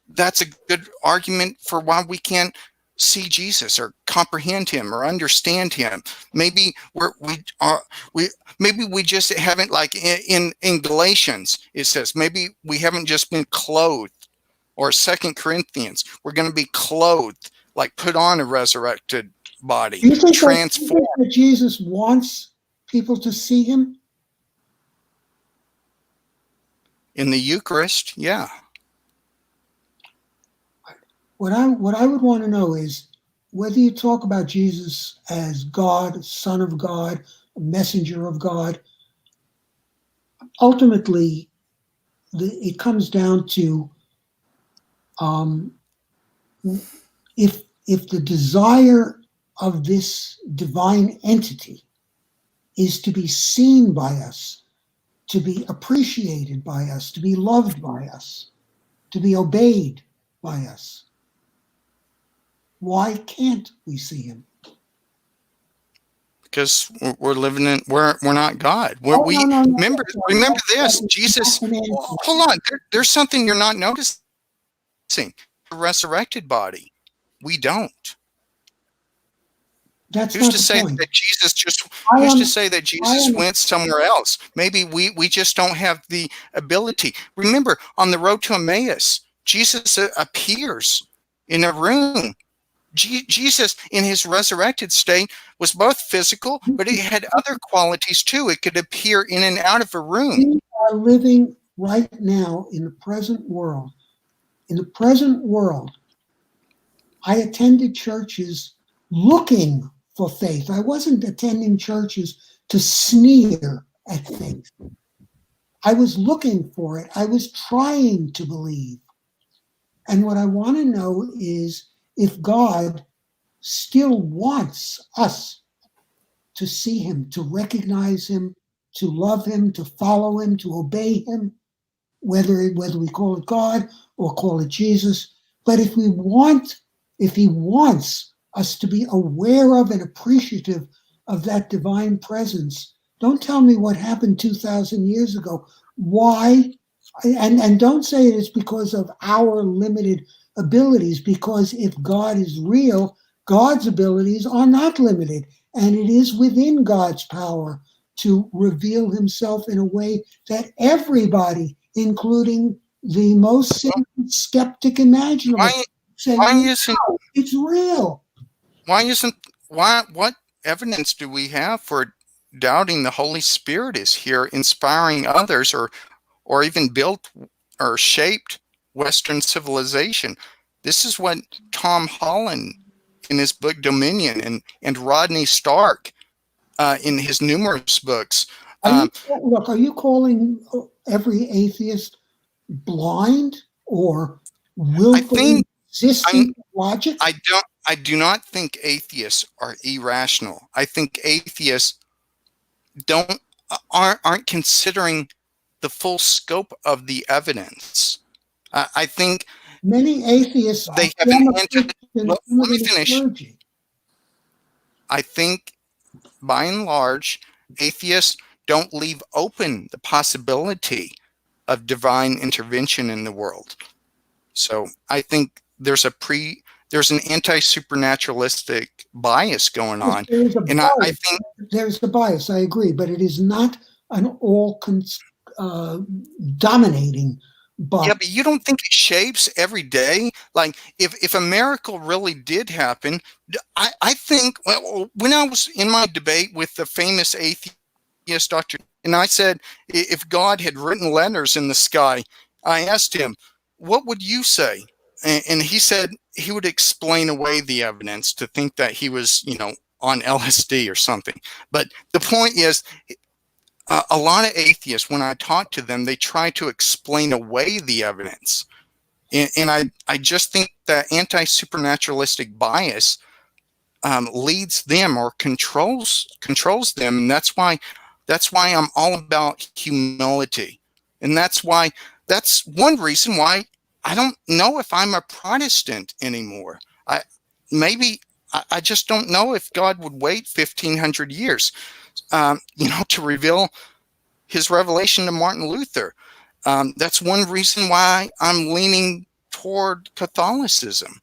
that's a good argument for why we can't see Jesus or comprehend him or understand him? Maybe we just haven't, like in Galatians it says, maybe we haven't just been clothed, or 2 Corinthians, we're going to be clothed, like put on a resurrected body. Do you think transformed. that Jesus wants people to see him? In the Eucharist, yeah. What I would want to know is whether you talk about Jesus as God, Son of God, a messenger of God. Ultimately, it comes down to if the desire of this divine entity is to be seen by us, to be appreciated by us, to be loved by us, to be obeyed by us, Why can't we see him? Because we're living in, we're not God. Oh, no. Remember this. Jesus, hold on. There's something you're not noticing. A resurrected body. We don't. That's Who's not to the say point. that Jesus just? I Who's am- to say that Jesus went somewhere else? Maybe we just don't have the ability. Remember, on the road to Emmaus, Jesus appears in a room. Jesus, in his resurrected state, was both physical, but it had other qualities too. It could appear in and out of a room. We are living right now in the present world. In the present world, I attended churches looking for faith. I wasn't attending churches to sneer at faith. I was looking for it. I was trying to believe. And what I want to know is if God still wants us to see him, to recognize him, to love him, to follow him, to obey him, whether we call it God or call it Jesus. But if he wants us to be aware of and appreciative of that divine presence, don't tell me what happened 2,000 years ago. Why? And don't say it is because of our limited abilities, because if God is real, God's abilities are not limited, and it is within God's power to reveal himself in a way that everybody, including the most skeptic imaginable, say, it's real. What evidence do we have for doubting the Holy Spirit is here inspiring others or even built or shaped Western civilization? This is what Tom Holland in his book Dominion and Rodney Stark in his numerous books. Are you calling every atheist blind or willfully resisting logic? I do not think atheists are irrational. I think atheists aren't considering the full scope of the evidence. I think many atheists they have let me finish. I think by and large, atheists don't leave open the possibility of divine intervention in the world. So I think there's an anti-supernaturalistic bias going on. I think there's the bias, I agree, but it is not an all dominating bias. Yeah, but you don't think it shapes every day? Like if a miracle really did happen, I think, well, when I was in my debate with the famous atheist Dr. and I said, if God had written letters in the sky, I asked him, what would you say? And he said he would explain away the evidence to think that he was, on LSD or something. But the point is, a lot of atheists, when I talk to them, they try to explain away the evidence. And I just think that anti-supernaturalistic bias leads them or controls them. And that's why I'm all about humility. And that's one reason why I don't know if I'm a Protestant anymore. I just don't know if God would wait 1,500 years, to reveal his revelation to Martin Luther. That's one reason why I'm leaning toward Catholicism.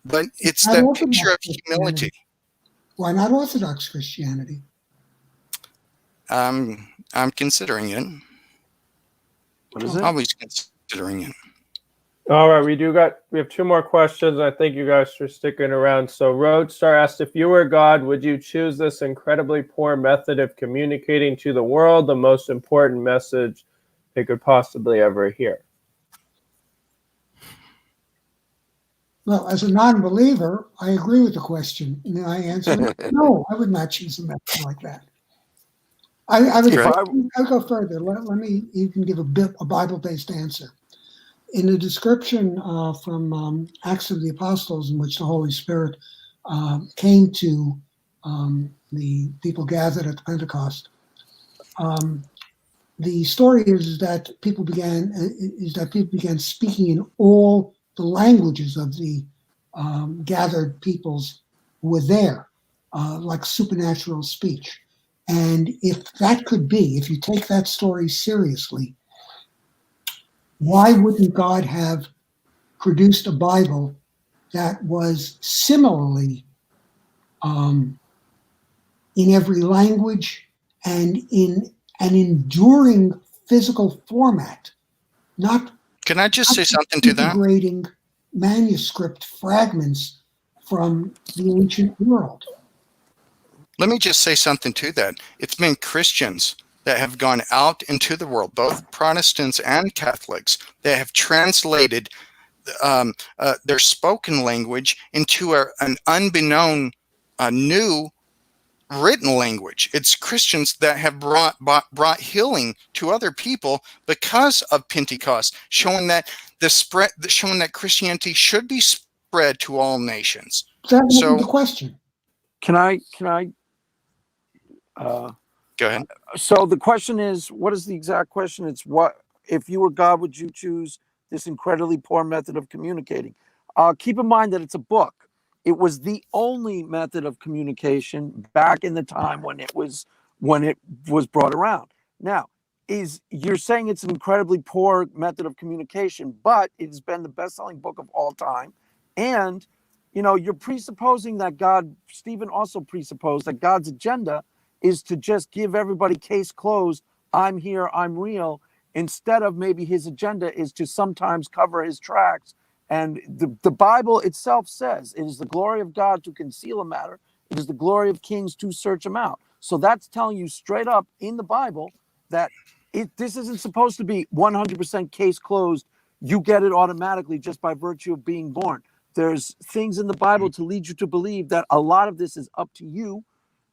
But it's that picture of humility. Why not Orthodox Christianity? I'm considering it. What is it? Always considering it. All right, we have two more questions. I thank you guys for sticking around. So Roadstar asked, if you were God, would you choose this incredibly poor method of communicating to the world the most important message they could possibly ever hear? Well, as a non-believer, I agree with the question. And I answer, no, I would not choose a method like that. I would go further. Let me even give a Bible-based answer. In the description from Acts of the Apostles, in which the Holy Spirit came to the people gathered at the Pentecost, the story is that people began speaking in all the languages of the gathered peoples who were there, like supernatural speech. And if that could be, if you take that story seriously, why wouldn't God have produced a Bible that was similarly in every language and in an enduring physical format, not Can I just say something to that? integrating manuscript fragments from the ancient world? Let me just say something to that. It's been Christians that have gone out into the world, both Protestants and Catholics, that have translated their spoken language into an unbeknown, new written language. It's Christians that have brought healing to other people because of Pentecost, showing that showing that Christianity should be spread to all nations. That would So be the question. Can I go ahead. so the question is, what is the exact question? It's what, if you were God, would you choose this incredibly poor method of communicating? Keep in mind that it's a book. It was the only method of communication back in the time when it was brought around. Now, you're saying it's an incredibly poor method of communication, but it has been the best-selling book of all time. And you're presupposing that Stephen also presupposed that God's agenda is to just give everybody case closed. I'm here, I'm real. Instead of maybe his agenda is to sometimes cover his tracks. And the Bible itself says it is the glory of God to conceal a matter. It is the glory of kings to search them out. So that's telling you straight up in the Bible that this isn't supposed to be 100% case closed. You get it automatically just by virtue of being born. There's things in the Bible to lead you to believe that a lot of this is up to you.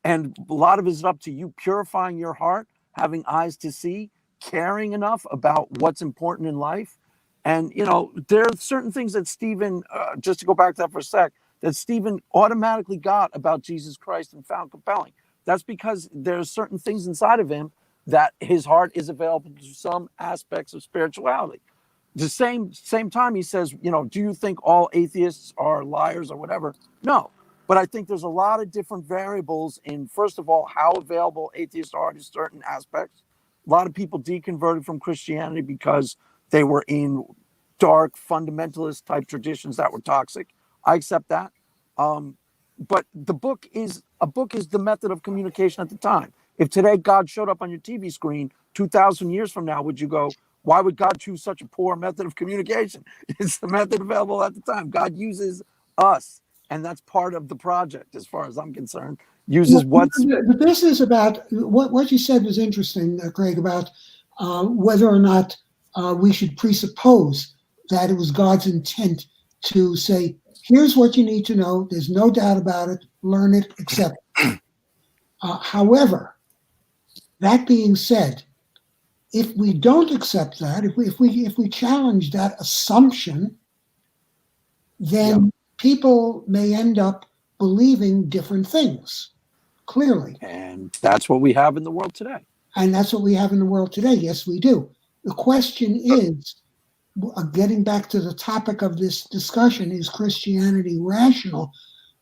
And a lot of it is up to you purifying your heart, having eyes to see, caring enough about what's important in life. And, there are certain things that Stephen, just to go back to that for a sec, that Stephen automatically got about Jesus Christ and found compelling. That's because there's certain things inside of him that his heart is available to some aspects of spirituality. The same time he says, do you think all atheists are liars or whatever? No. But I think there's a lot of different variables in, first of all, how available atheists are to certain aspects. A lot of people deconverted from Christianity because they were in dark fundamentalist type traditions that were toxic. I accept that. But the book is the method of communication at the time. If today God showed up on your TV screen 2,000 years from now, would you go, why would God choose such a poor method of communication? It's the method available at the time. God uses us. And that's part of the project, as far as I'm concerned. Uses what's the business about what you said was interesting, Craig, about whether or not we should presuppose that it was God's intent to say, here's what you need to know. There's no doubt about it. Learn it, accept it. However, that being said, if we don't accept that, if we challenge that assumption, then people may end up believing different things, clearly. And that's what we have in the world today. And that's what we have in the world today. Yes, we do. The question is, getting back to the topic of this discussion, is Christianity rational?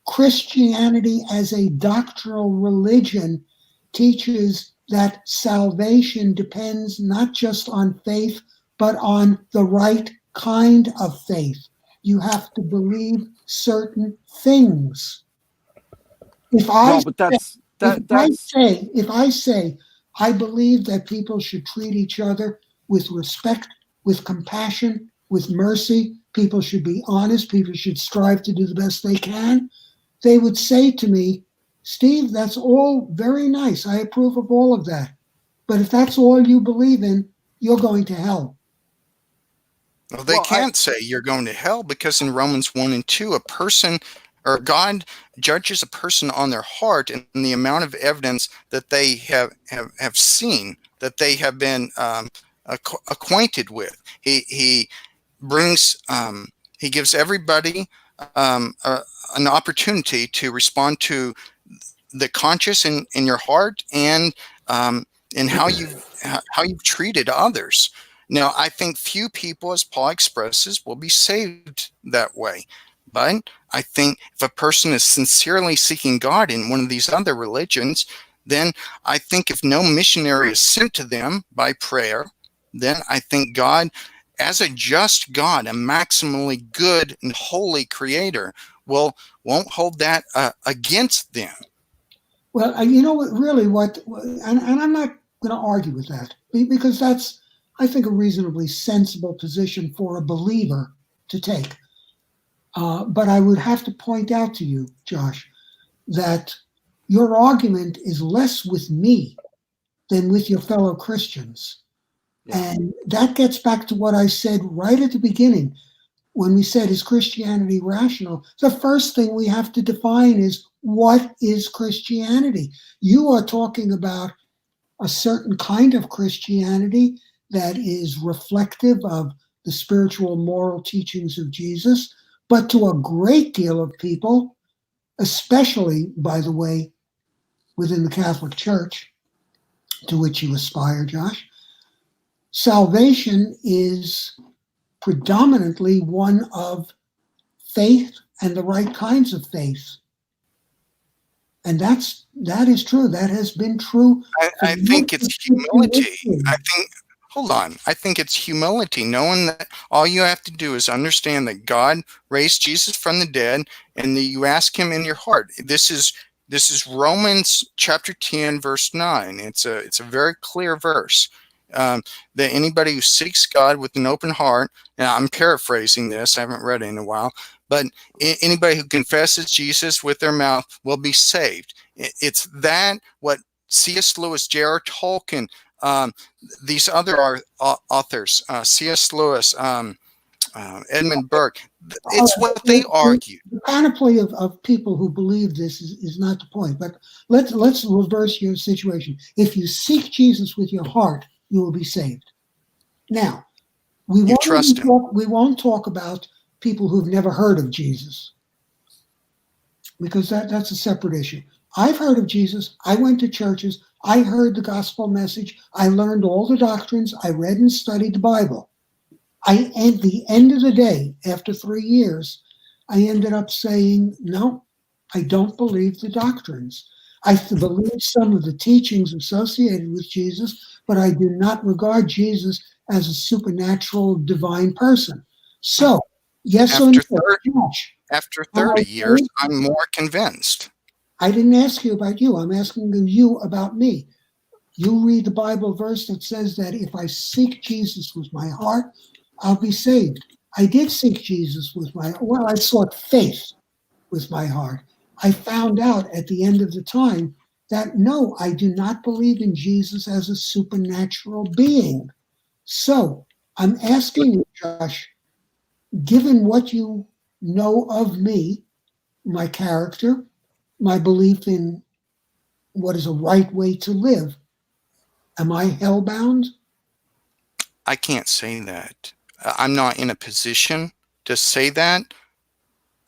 Christianity as a doctrinal religion teaches that salvation depends not just on faith, but on the right kind of faith. You have to believe certain things. If I say I believe that people should treat each other with respect, with compassion, with mercy, people should be honest, people should strive to do the best they can, they would say to me, Steve, that's all very nice. I approve of all of that. But if that's all you believe in, you're going to hell. Well, they can't say you're going to hell, because in Romans 1 and 2, a person or God judges a person on their heart and the amount of evidence that they have seen, that they have been acquainted with. He brings, he gives everybody an opportunity to respond to the conscious in your heart and how you've treated others. Now, I think few people, as Paul expresses, will be saved that way. But I think if a person is sincerely seeking God in one of these other religions, then I think if no missionary is sent to them by prayer, then I think God, as a just God, a maximally good and holy creator, won't hold that against them. Well, you know what, really, and I'm not going to argue with that because that's, I think, a reasonably sensible position for a believer to take. But I would have to point out to you, Josh, that your argument is less with me than with your fellow Christians. Yeah. And that gets back to what I said right at the beginning when we said, is Christianity rational? The first thing we have to define is, what is Christianity? You are talking about a certain kind of Christianity that is reflective of the spiritual moral teachings of Jesus, but to a great deal of people, especially, by the way, within the Catholic Church, to which you aspire, Josh, salvation is predominantly one of faith and the right kinds of faith. And that is true. That has been true. I think it's humility. Hold on. I think it's humility, knowing that all you have to do is understand that God raised Jesus from the dead, and that you ask him in your heart. This is Romans chapter 10, verse 9. It's a very clear verse. That anybody who seeks God with an open heart, and I'm paraphrasing this, I haven't read it in a while, but anybody who confesses Jesus with their mouth will be saved. It's that what C.S. Lewis, J.R. Tolkien, these other authors, C.S. Lewis, Edmund Burke, it's what they argued. The panoply of people who believe this is not the point. But let's reverse your situation. If you seek Jesus with your heart, you will be saved. Now, we won't talk about people who've never heard of Jesus, because that's a separate issue. I've heard of Jesus. I went to churches. I heard the gospel message. I learned all the doctrines. I read and studied the Bible. At the end of the day, after 3 years, I ended up saying, no, I don't believe the doctrines. I believe some of the teachings associated with Jesus, but I do not regard Jesus as a supernatural divine person. So, yes or no? After 30 years, I'm more convinced. I didn't ask you about you. I'm asking you about me. You read the Bible verse that says that if I seek Jesus with my heart, I'll be saved. I did seek Jesus I sought faith with my heart. I found out at the end of the time that no, I do not believe in Jesus as a supernatural being. So I'm asking you, Josh, given what you know of me, my character, my belief in what is a right way to live, am I hellbound? I can't say that. I'm not in a position to say that.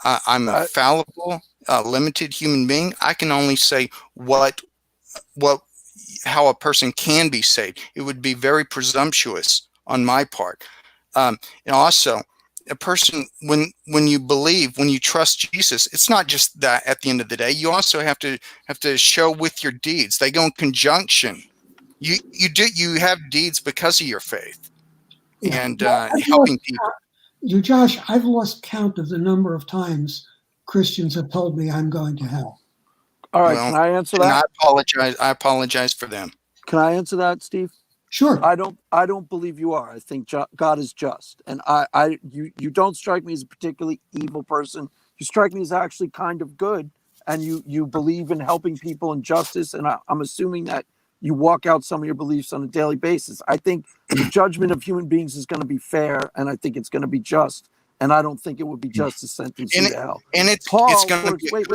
I'm a fallible, limited human being. I can only say how a person can be saved. It would be very presumptuous on my part. And also, a person, when you believe, when you trust Jesus, it's not just that at the end of the day. You also have to show with your deeds. They go in conjunction. You have deeds because of your faith, and helping people. Josh, I've lost count of the number of times Christians have told me I'm going to hell. All right, can I answer that? And I apologize for them. Can I answer that, Steve? Sure. I don't believe you are. I think God is just, and you don't strike me as a particularly evil person. You strike me as actually kind of good, and you believe in helping people and justice. And I'm assuming that you walk out some of your beliefs on a daily basis. I think the judgment of human beings is going to be fair, and I think it's going to be just. And I don't think it would be just to sentence you to hell. And it's going to be wait.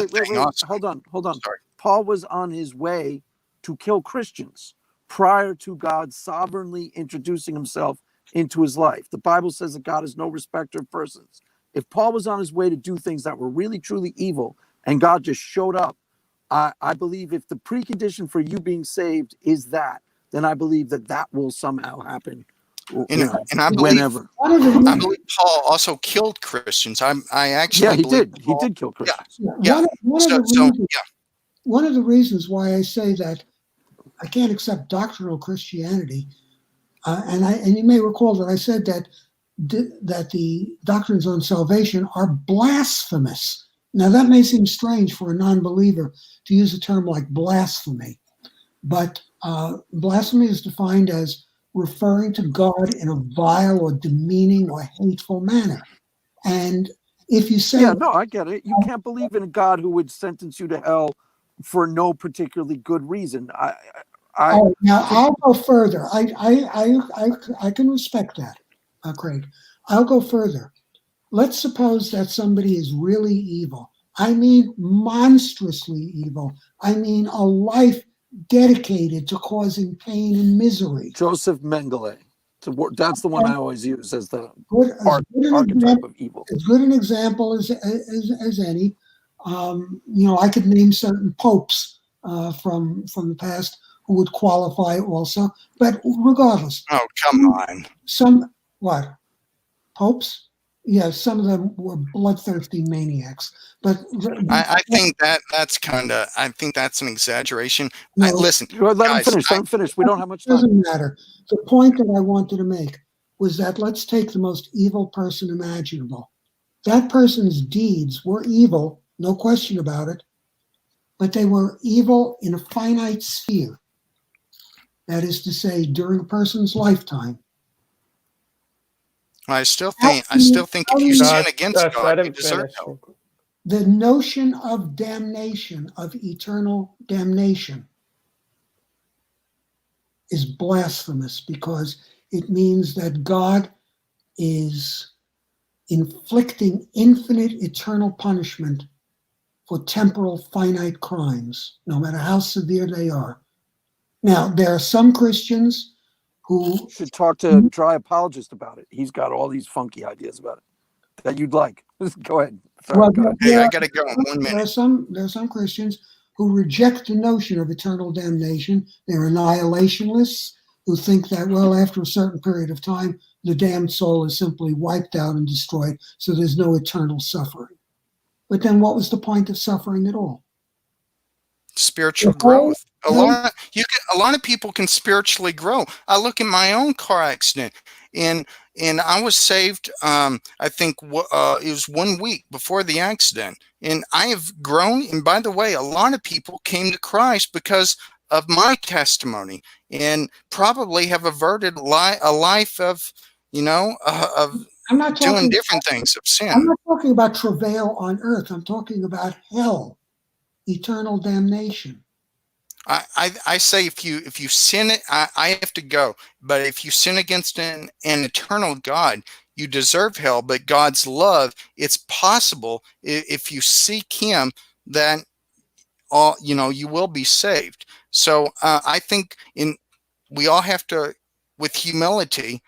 Hold on. Sorry. Paul was on his way to kill Christians prior to God sovereignly introducing himself into his life. The Bible says that God is no respecter of persons. If Paul was on his way to do things that were really, truly evil, and God just showed up, I believe if the precondition for you being saved is that, then I believe that will somehow happen. And I believe whenever. I believe Paul also killed Christians. I actually Yeah, he believe did. He Paul, did kill yeah, Christians. yeah. One of the reasons why I say that I can't accept doctrinal Christianity, and you may recall that I said that that the doctrines on salvation are blasphemous. Now that may seem strange for a non-believer to use a term like blasphemy, but blasphemy is defined as referring to God in a vile or demeaning or hateful manner. And if you say, Yeah, no, I get it. You can't believe in a God who would sentence you to hell for no particularly good reason. Now I'll go further. I can respect that, Craig. I'll go further. Let's suppose that somebody is really evil. I mean, monstrously evil. I mean, a life dedicated to causing pain and misery. Joseph Mengele. That's the one I always use as the Archetype of evil. As good an example as any. I could name certain popes from the past who would qualify also. But regardless, Oh, come on. Some what popes? Yes, some of them were bloodthirsty maniacs. But I think that's kind of. I think that's an exaggeration. no, Listen, Let him guys. finish. Let him finish. We don't have much it time. doesn't matter. The point that I wanted to make was that let's take the most evil person imaginable. That person's deeds were evil, no question about it, but they were evil in a finite sphere. That is to say, during a person's lifetime. I still think if you sin against Josh, God, let you him deserve finish. hell. The notion of damnation, of eternal damnation, is blasphemous because it means that God is inflicting infinite eternal punishment for temporal finite crimes, no matter how severe they are. Now, there are some Christians who should talk to Dry Apologist about it. He's got all these funky ideas about it that you'd like. Go ahead. Sorry, go ahead. Hey, I got to go in 1 minute. There are some Christians who reject the notion of eternal damnation. They're annihilationists who think that, well, after a certain period of time, the damned soul is simply wiped out and destroyed, so there's no eternal suffering. But then what was the point of suffering at all? Spiritual growth. A lot of people can spiritually grow. I look at my own car accident, and I was saved. I think it was 1 week before the accident, and I have grown. And by the way, a lot of people came to Christ because of my testimony, and probably have averted a life of I'm not talking doing different things of sin. I'm not talking about travail on earth. I'm talking about hell, eternal damnation. I say if you sin it, I have to go. But if you sin against an eternal God, you deserve hell. But God's love, it's possible if you seek Him, that you will be saved. So I think we all have to, with humility,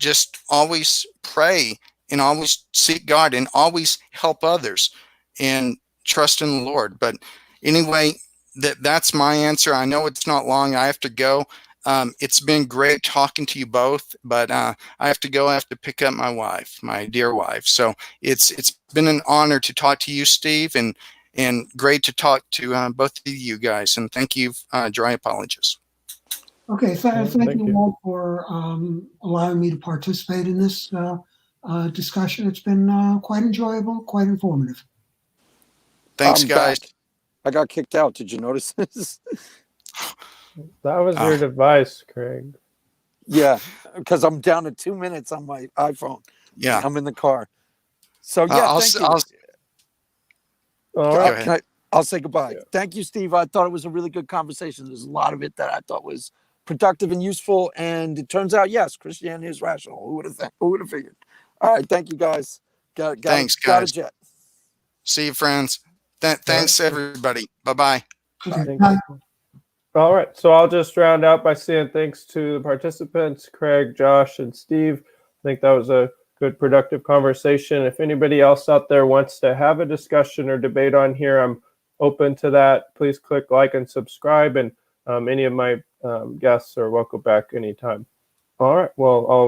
just always pray and always seek God and always help others and trust in the Lord. But anyway, that's my answer. I know it's not long. I have to go. It's been great talking to you both, but I have to go. I have to pick up my wife, my dear wife. So it's been an honor to talk to you, Steve, and great to talk to both of you guys. And thank you, Dry Apologists. Okay, thank you all for allowing me to participate in this discussion. It's been quite enjoyable, quite informative. Thanks, guys. Back. I got kicked out. Did you notice this? That was your device, Craig. Yeah, because I'm down to 2 minutes on my iPhone. Yeah, I'm in the car. So yeah, thank you. All right. I'll say goodbye. Yeah. Thank you, Steve. I thought it was a really good conversation. There's a lot of it that I thought was productive and useful. And it turns out, yes, Christianity is rational. Who would have figured? All right. Thank you, guys. Thanks, guys. Got a jet. See you, friends. Thanks, everybody. Bye-bye. Okay. All right. So I'll just round out by saying thanks to the participants, Craig, Josh, and Steve. I think that was a good, productive conversation. If anybody else out there wants to have a discussion or debate on here, I'm open to that. Please click like and subscribe, and any of my guests are welcome back anytime. All right. Well, I'll